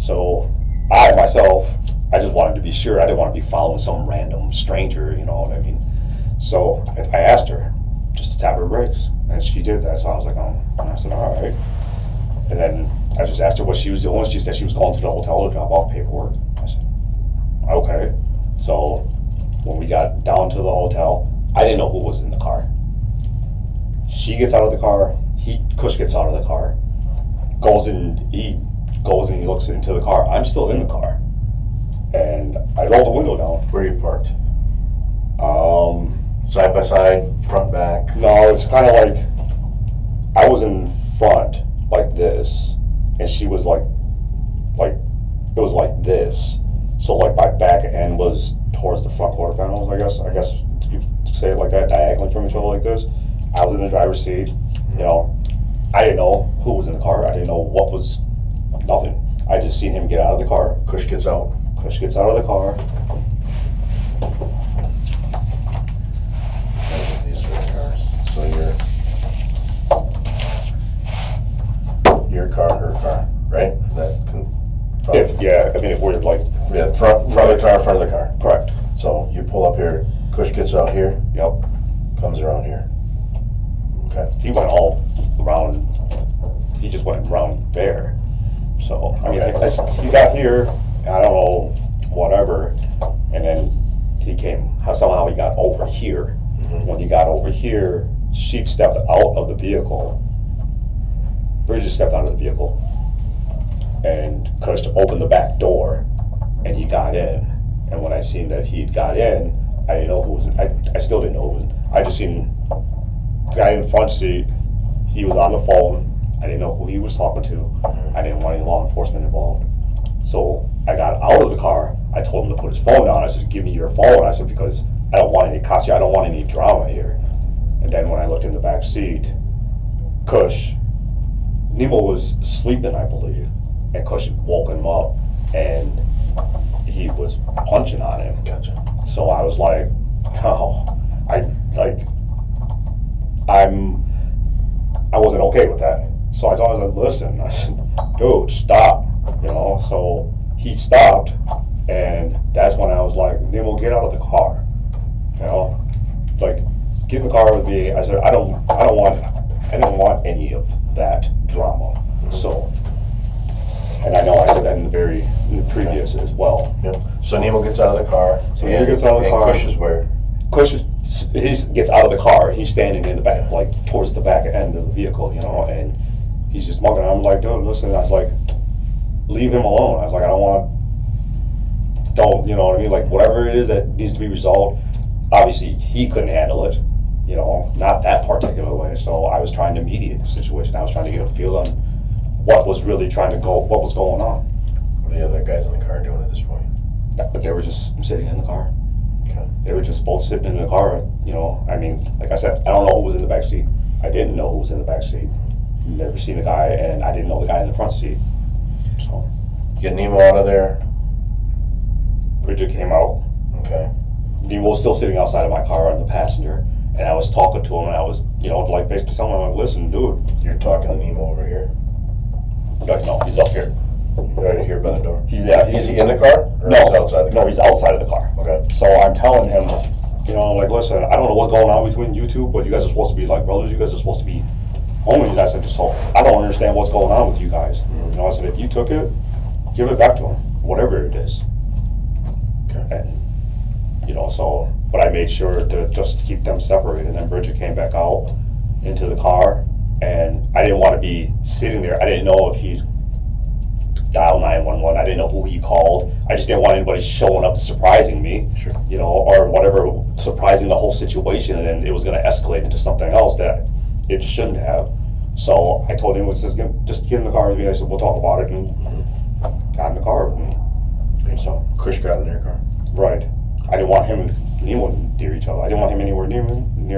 So I myself, I just wanted to be sure. I didn't want to be following some random stranger. You know what I mean? So I asked her just to tap her brakes, and she did that. So I was like, oh, and I said, all right. And then I just asked her what she was doing. She said she was going to the hotel to drop off paperwork. I said, okay. So when we got down to the hotel, I didn't know who was in the car. She gets out of the car. Kush gets out of the car. He goes and he looks into the car. I'm still in the car. And I roll the window down. Where are you parked? Side by side, front, back? No, it's kind of like I was in front like this, and she was like it was like this. So like my back end was towards the front quarter panels, I guess you say it like that, diagonally from each other like this. I was in the driver's seat, you know. I didn't know who was in the car. I didn't know what was, nothing. I just seen him get out of the car. Kush gets out. Kush gets out of the car. These are the cars. So your car, her car, right? Yeah, I mean, if we're like, Yeah, front of the car, front of the car. correct. So you pull up here, Kush gets out here, Yep. comes around here. Okay. He went all around, he just went around there. So, I mean, he got here, I don't know, whatever, and then he came, somehow he got over here. Mhm. When he got over here, she stepped out of the vehicle. Bridget stepped out of the vehicle. And Kush opened the back door, and he got in. And when I seen that he'd got in, I didn't know who was, I still didn't know who was, I just seen the guy in the front seat, he was on the phone. I didn't know who he was talking to. I didn't want any law enforcement involved. So I got out of the car. I told him to put his phone down. I said, give me your phone. I said, because I don't want any cops here. I don't want any drama here. And then when I looked in the back seat, Kush, Nemo was sleeping, I believe. And Kush woke him up, and he was punching on him. Gotcha. So I was like, no, I wasn't okay with that. So I told him, listen, I said, dude, stop, you know. So he stopped, and that's when I was like, Nemo, get out of the car, you know, like, get in the car with me. I said, I don't want I didn't want any of that drama. So, and I know I said that in the previous as well. Yep. So Nemo gets out of the car. So Nemo gets out of the car. And Kush is where? Kush, he gets out of the car. He's standing in the back, like towards the back end of the vehicle, you know, and he's just mugging. I'm like, dude, listen. I was like, leave him alone. I was like, I don't, you know what I mean? Like, whatever it is that needs to be resolved. Obviously, he couldn't handle it, you know, not that particular way. So I was trying to mediate the situation. I was trying to get a feel on what was really what was going on. What are the other guys in the car doing at this point? But they were just sitting in the car. Okay. They were just both sitting in the car, you know. I mean, like I said, I don't know who was in the back seat. I didn't know who was in the back seat. Never seen the guy, and I didn't know the guy in the front seat. So, Get Nemo out of there. Bridget came out. Okay. Nemo was still sitting outside of my car on the passenger, and I was talking to him, and I was, you know, like basically telling him, like, listen, dude. You're talking to Nemo over here. Like, no, he's up here. Right here by the door. Is he in the car? Or No, he's outside the car? No, he's outside of the car. Okay. So I'm telling him, you know, like, listen, I don't know what's going on between you two, but you guys are supposed to be like brothers. You guys are supposed to be homies. I said, so I don't understand what's going on with you guys. You know, I said, if you took it, give it back to him, whatever it is. Okay. And, you know, so, but I made sure to just keep them separated. And then Bridget came back out into the car, and I didn't want to be sitting there. I didn't know if he'd dial 911. I didn't know who he called. I just didn't want anybody showing up surprising me, Sure. you know, or whatever, surprising the whole situation, and then it was going to escalate into something else that it shouldn't have. So I told him, just get in the car with me. I said, we'll talk about it, and got in the car with me. So Kush got in their car. right. I didn't want him and Nemo near each other. I didn't want him anywhere near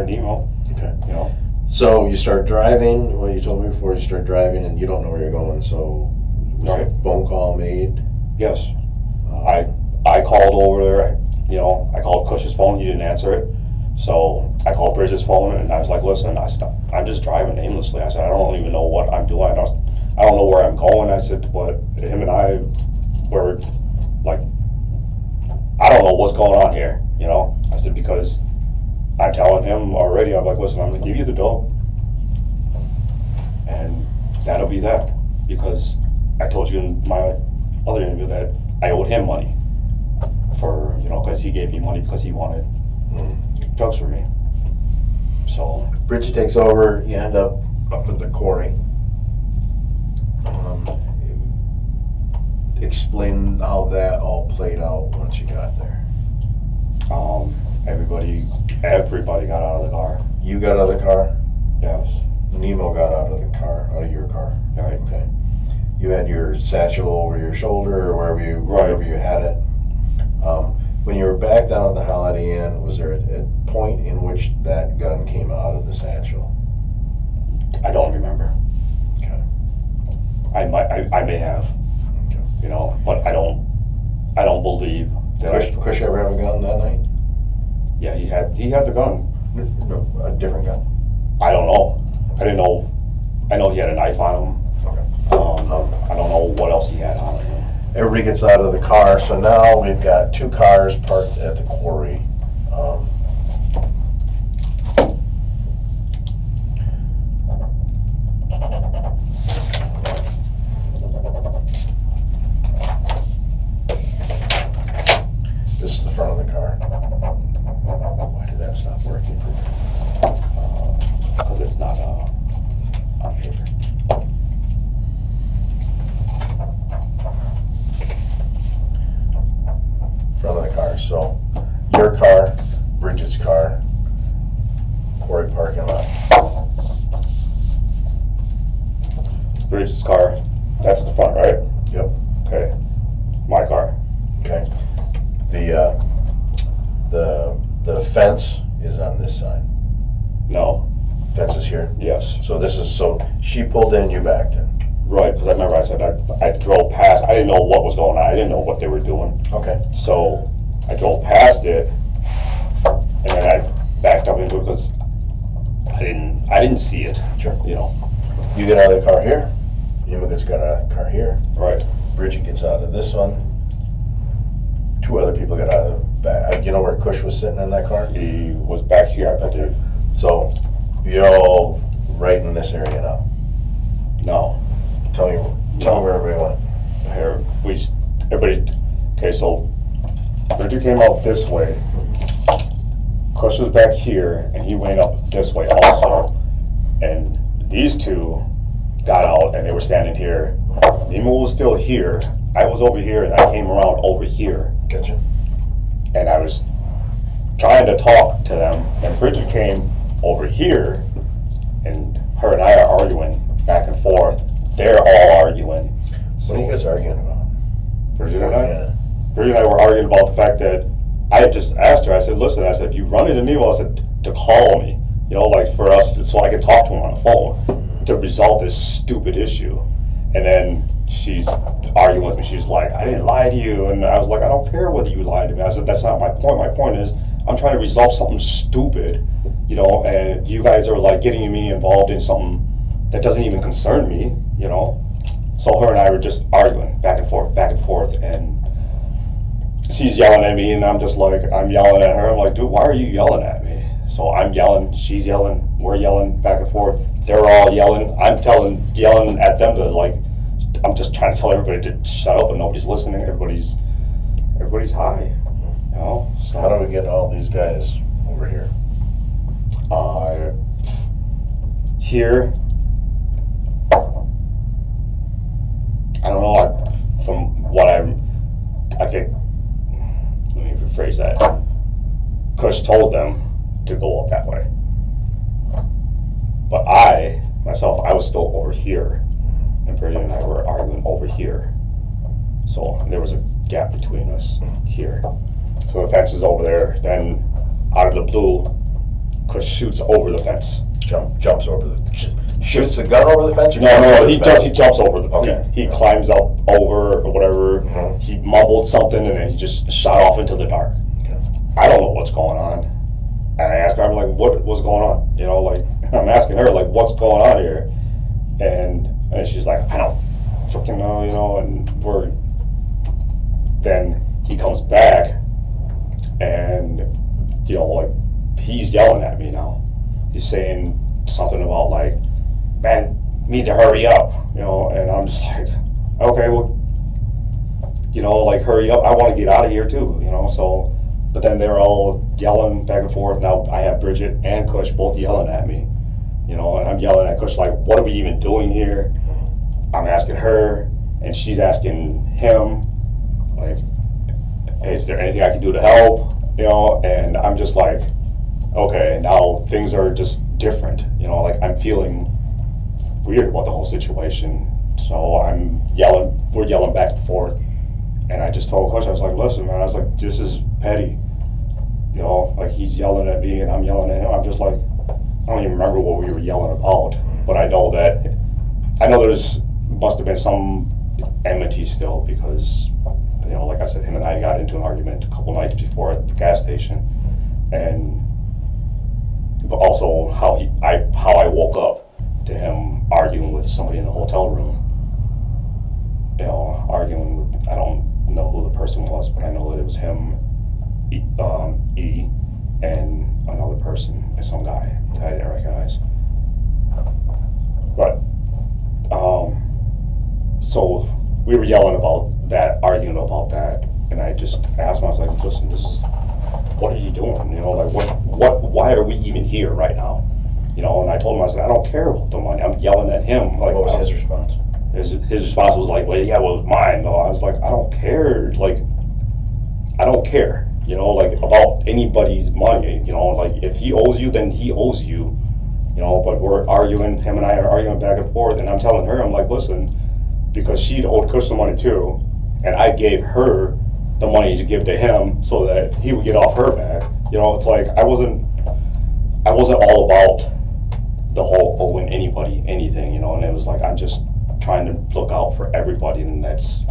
Nemo. Okay. You know. So you start driving. Well, you told me before you start driving, and you don't know where you're going. So was Right. a phone call made? Yes. I called over there. You know, I called Kush's phone. He didn't answer it. So I called Bridget's phone, and I was like, listen, I said, I'm just driving aimlessly. I said, I don't even know what I'm doing. I don't know where I'm going. I said, but him and I were like, I don't know what's going on here, you know? I said, because I'm telling him already, I'm like, listen, I'm gonna give you the dope, and that'll be that. Because I told you in my other interview that I owed him money for, you know, because he gave me money because he wanted drugs from me. So Bridget takes over. You end up at the quarry. Explain how that all played out once you got there. everybody got out of the car. You got out of the car? Yes. Nemo got out of the car, out of your car. Right. Okay. You had your satchel over your shoulder or wherever you had it. When you were back down at the Holiday Inn, was there a point in which that gun came out of the satchel? I don't remember. Okay. I may have, Okay. you know, but I don't believe that. Kush ever have a gun that night? Yeah, he had the gun. No, a different gun. I don't know. I didn't know. I know he had a knife on him. Okay. I don't know what else he had on him. Everybody gets out of the car, so now we've got two cars parked at the quarry. This is the front of the car. Why did that stop working? Because it's not on paper. Front of the car. So your car, Bridget's car, quarry parking lot. Bridget's car. That's the front, right? Yep. Okay. My car. Okay. The fence is on this side. No. Fence is here. Yes. So she pulled in, you backed in. Right, because I remember I said I drove past. I didn't know what was going on. I didn't know what they were doing. Okay. So I drove past it, and then I backed up into it because I didn't see it. Sure. You know. You get out of the car here. Nemo gets got out of the car here. Right. Bridget gets out of this one. Two other people got out of the back. You know where Kush was sitting in that car? He was back here, I believe. So you all right in this area now? No. Tell me where everybody went. Here, okay, so Bridget came out this way. Crosse was back here, and he went up this way also. And these two got out, and they were standing here. Nemo was still here. I was over here, and I came around over here. Gotcha. And I was trying to talk to them, and Bridget came over here, and her and I are arguing back and forth. They're all arguing. What are you guys arguing about? Bridget and I? Yeah. Bridget and I were arguing about the fact that I had just asked her, I said, listen, I said, if you run into Nemo, I said, to call me, you know, like for us, so I can talk to him on the phone to resolve this stupid issue. And then she's arguing with me. She's like, I didn't lie to you. And I was like, I don't care whether you lied to me. I said, that's not my point. My point is, I'm trying to resolve something stupid, you know, and you guys are like getting me involved in something that doesn't even concern me, you know. So her and I were just arguing back and forth, and she's yelling at me, and I'm just like, I'm yelling at her. I'm like, dude, why are you yelling at me? So I'm yelling, she's yelling, we're yelling back and forth. They're all yelling. I'm yelling at them to like, I'm just trying to tell everybody to shut up, and nobody's listening. Everybody's high, you know. So How do we get all these guys over here? Here, I don't know. From what I think. Let me rephrase that. Crosse told them to go up that way, but I was still over here, and Bridget and I were arguing over here. So there was a gap between us here. So the fence is over there. Then, out of the blue, Crosse shoots over the fence. Jumps over shoots the gun over the fence? Or No, he jumps over the. Okay. He climbs up over or whatever. Mhm. He mumbled something, and then he just shot off into the dark. Okay. I don't know what's going on. And I asked her, I'm like, what's going on? You know, like, I'm asking her, like, what's going on here? And she's like, I don't freaking know, you know, and then he comes back, and, you know, like, he's yelling at me now. He's saying something about, like, man, need to hurry up, you know, and I'm just like, okay, well, you know, like, hurry up. I want to get out of here too, you know, so. But then they're all yelling back and forth. Now I have Bridget and Crosse both yelling at me, you know, and I'm yelling at Crosse like, what are we even doing here? I'm asking her, and she's asking him, like, hey, is there anything I can do to help? You know, and I'm just like, okay, now things are just different, you know, like I'm feeling weird about the whole situation. So I'm yelling, we're yelling back and forth. And I just told Crosse, I was like, listen, man, I was like, this is petty. You know, like he's yelling at me and I'm yelling at him. I'm just like, I don't even remember what we were yelling about, but I know there's must have been some enmity still because, you know, like I said, him and I got into an argument a couple nights before at the gas station, but also how I woke up to him arguing with somebody in the hotel room. You know, arguing with, I don't know who the person was, but I know that it was him, E, and another person, some guy that I didn't recognize. But, so we were yelling about that, arguing about that, and I just asked him, I was like, listen, what are you doing? You know, like, why are we even here right now? You know, and I told him, I said, I don't care about the money. I'm yelling at him. Like, What was his response? His response was like, well, yeah, well, it was mine. No, I was like, I don't care. Like, I don't care, you know, like about anybody's money, you know, like if he owes you, then he owes you, you know, but we're arguing, him and I are arguing back and forth, and I'm telling her, I'm like, listen, because she'd owed Crosse the money too, and I gave her the money to give to him so that he would get off her back, you know, it's like, I wasn't all about the whole owing anybody anything, you know, and it was like, I'm just trying to look out for everybody, and that's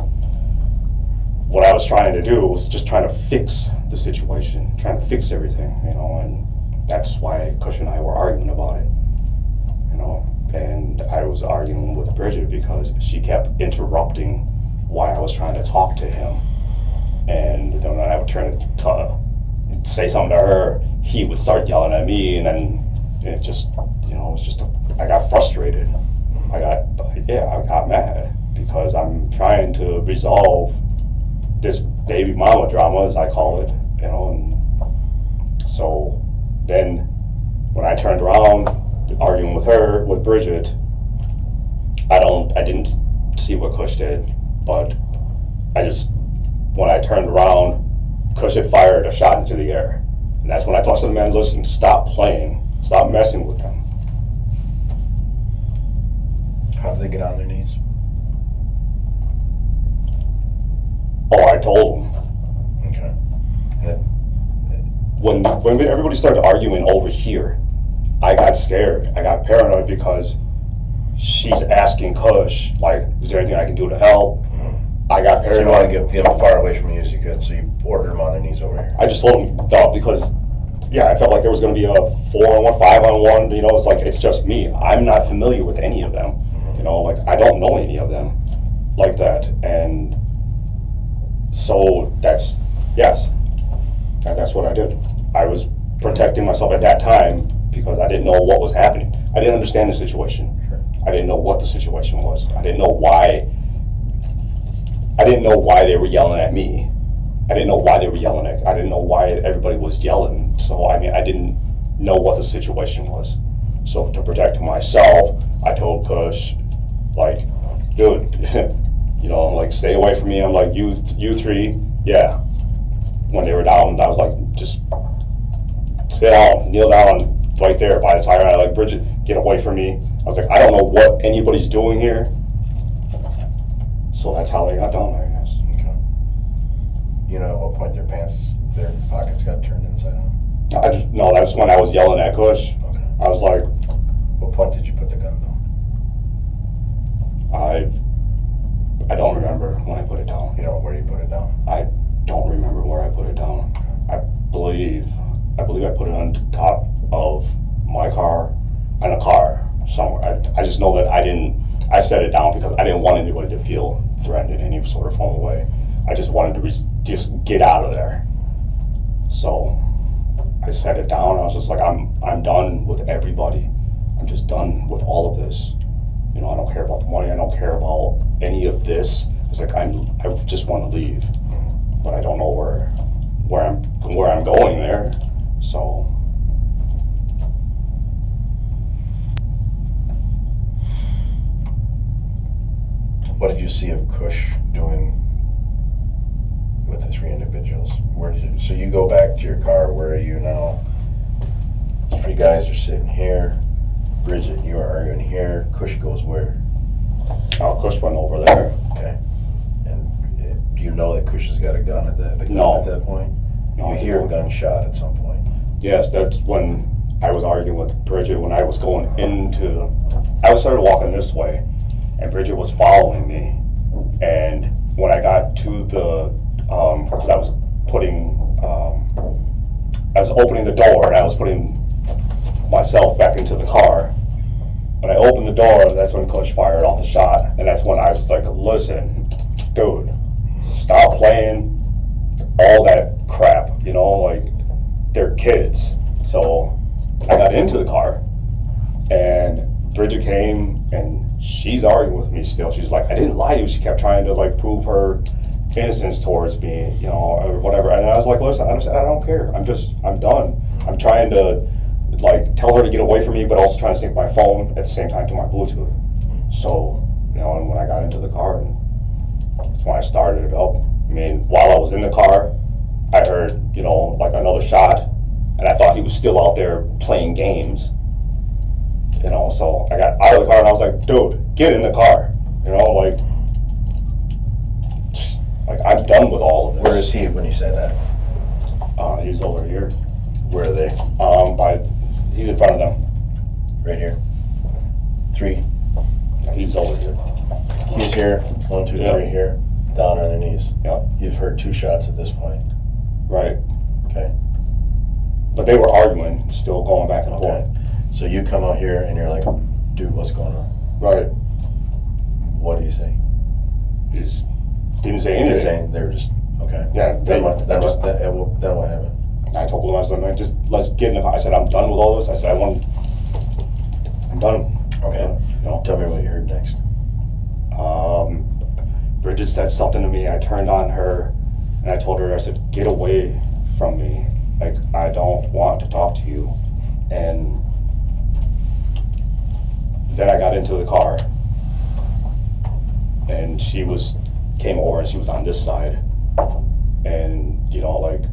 what I was trying to do, was just trying to fix the situation, trying to fix everything, you know, and that's why Crosse and I were arguing about it, you know, and I was arguing with Bridget because she kept interrupting while I was trying to talk to him, and then when I would turn to say something to her, he would start yelling at me, and then it just, you know, it was just a I got frustrated. I got mad because I'm trying to resolve this baby mama drama, as I call it, you know. And so then when I turned around, arguing with Bridget, I didn't see what Kush did, but when I turned around, Kush had fired a shot into the air. And that's when I told the man, listen, stop playing, stop messing with them. How did they get on their knees? Oh, I told him. Okay. When everybody started arguing over here, I got scared. I got paranoid because she's asking Kush, like, is there anything I can do to help? I got So you paranoid. want to get them far away from you as you could, so you ordered them on their knees over here. I just told him, no, because, yeah, I felt like there was going to be a 4-on-1, 5-on-1, you know, it's like, it's just me. I'm not familiar with any of them, you know, like, I don't know any of them like that, and so that's what I did. I was protecting myself at that time because I didn't know what was happening. I didn't understand the situation. Sure. I didn't know what the situation was. I didn't know why they were yelling at me. I didn't know why they were yelling at. I didn't know why everybody was yelling. So I mean, I didn't know what the situation was. So to protect myself, I told Kush, like, dude, you know, I'm like, stay away from me. I'm like, you three, yeah. When they were down, I was like, just sit down, kneel down right there by the tire. I like, Bridget, get away from me. I was like, I don't know what anybody's doing here. So that's how they got down there, I guess. Okay. You know at what point their pockets got turned inside out? No, that's when I was yelling at Kush. Okay. I was like, What point did you put the gun down? I don't remember when I put it down. You know where you put it down? I don't remember where I put it down. I believe I put it on top of my car, on a car somewhere. I just know that I set it down because I didn't want anybody to feel threatened in any sort of form of way. I just wanted to just get out of there. So I set it down. I was just like, I'm done with everybody. I'm just done with all of this. You know, I don't care about the money. I don't care about any of this. It's like I just want to leave, but I don't know where I'm going there. So. What did you see of Kush doing with the three individuals? So you go back to your car, where are you now? The three guys are sitting here. Bridget, you are arguing here. Kush goes where? Oh, Kush went over there. Okay. And do you know that Kush has got a gun at that point? No, You hear a gunshot at some point. Yes, that's when I was arguing with Bridget. When I was I started walking this way, and Bridget was following me. And when I got to because I was opening the door and I was putting myself back into the car. When I opened the door, that's when Kush fired off the shot, and that's when I was like, listen, dude, stop playing all that crap, you know, like, they're kids. So I got into the car, and Bridget came, and she's arguing with me still. She's like, I didn't lie to you. She kept trying to, like, prove her innocence towards me, you know, or whatever. And I was like, listen, I don't care. I'm done. I'm trying to, like, tell her to get away from me, but also trying to sync my phone at the same time to my Bluetooth. So, you know, and when I got into the car, and that's when I started it up. I mean, while I was in the car, I heard, you know, like, another shot, and I thought he was still out there playing games. You know, so I got out of the car and I was like, dude, get in the car. You know, like I'm done with all of this. Where is he when you say that? He's over here. Where are they? He's in front of them. Right here. Three. He's over here. He's here. 1, 2, 3 Yeah. here. Down on their knees. Yeah. You've heard 2 shots at this point. Right. Okay. But they were arguing, still going back and forth. Okay. So you come out here and you're like, dude, what's going on? Right. What do you say? He just didn't say They're anything. saying they were just okay. Yeah. Then what happened? I told him, I was like, let's get in the car. I said, I'm done with all this. I said, I'm done. Okay. You know? Tell me what you heard next. Bridget said something to me. I turned on her and I told her, I said, get away from me. Like, I don't want to talk to you. And then I got into the car and came over and she was on this side. And, you know, like,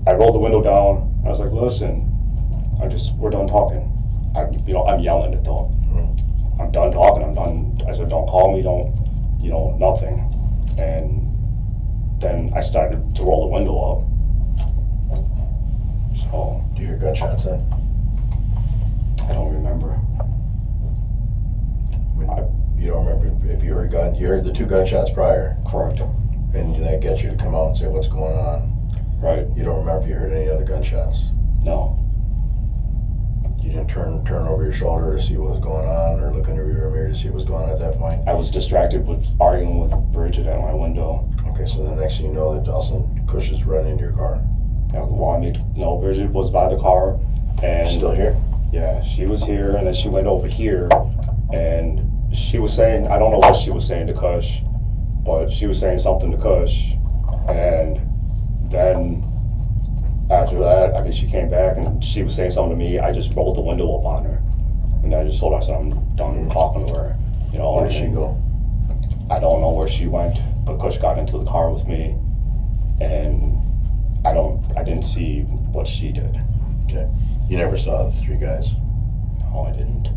I rolled the window down. I was like, listen, we're done talking. I'm yelling at them. I'm done talking, I'm done. I said, don't call me, nothing. And then I started to roll the window up. So. Do you hear gunshots then? I don't remember. You don't remember if you heard you heard the 2 gunshots prior? Correct. And that gets you to come out and say what's going on? Right. You don't remember if you heard any other gunshots? No. You didn't turn over your shoulder to see what was going on, or look in the rear mirror to see what was going on at that point? I was distracted with arguing with Bridget at my window. Okay, so the next thing you know, that Dawson Cush is running into your car. Yeah, well, Bridget was by the car, and Still here? yeah, she was here, and then she went over here, and she was saying, I don't know what she was saying to Cush, but she was saying something to Cush, and then after that, I mean, she came back and she was saying something to me. I just rolled the window up on her, and I just told her, I said, I'm done talking to her. You know, Where did she go? I don't know where she went, but Cush got into the car with me, and I didn't see what she did. Okay. You never saw the 3 guys? No, I didn't.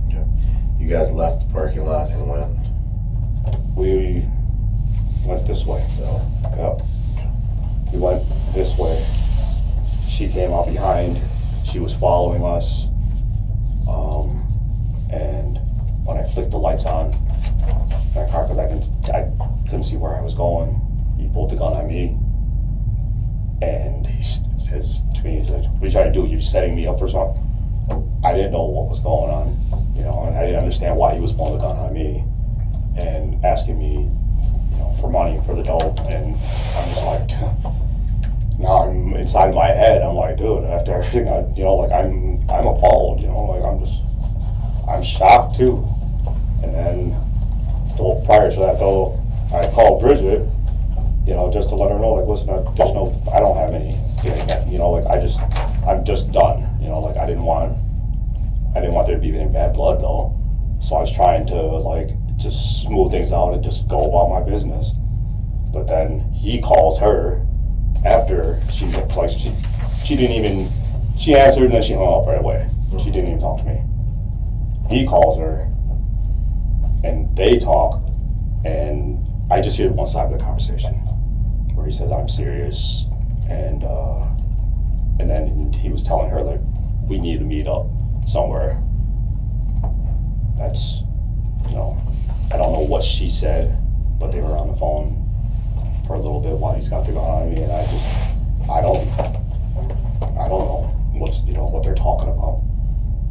Okay. You guys left the parking lot and went? We went this way. So. Yep. We went this way. She came out behind. She was following us. And when I flicked the lights on that car, because I couldn't see where I was going, he pulled the gun on me. And he says to me, he's like, what are you trying to do? You're setting me up for something? I didn't know what was going on, you know, and I didn't understand why he was pulling the gun on me and asking me, you know, for money for the dope. And I'm just like, now I'm inside my head. I'm like, dude, after everything, I'm appalled. You know, like I'm shocked too. And then prior to that, though, I called Bridget, you know, just to let her know, like, listen, I don't have any, you know, like I'm just done. You know, like I didn't want there to be any bad blood though. So I was trying to like just smooth things out and just go about my business. But then he calls her after she didn't even, she answered and then she hung up right away. She didn't even talk to me. He calls her and they talk, and I just hear one side of the conversation where he says, I'm serious, and then he was telling her like, we need to meet up somewhere. That's, you know, I don't know what she said, but they were on the phone for a little bit while he's got the gun on me, and I don't know what they're talking about.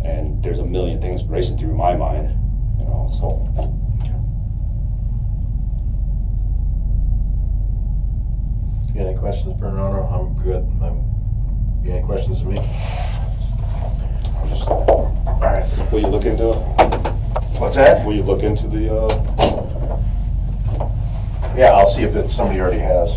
And there's a million things racing through my mind, you know, so. You got any questions, Bernardo? I'm good. You got any questions of me? All right. Will you look into it? What's that? Will you look into the, Yeah, I'll see if somebody already has.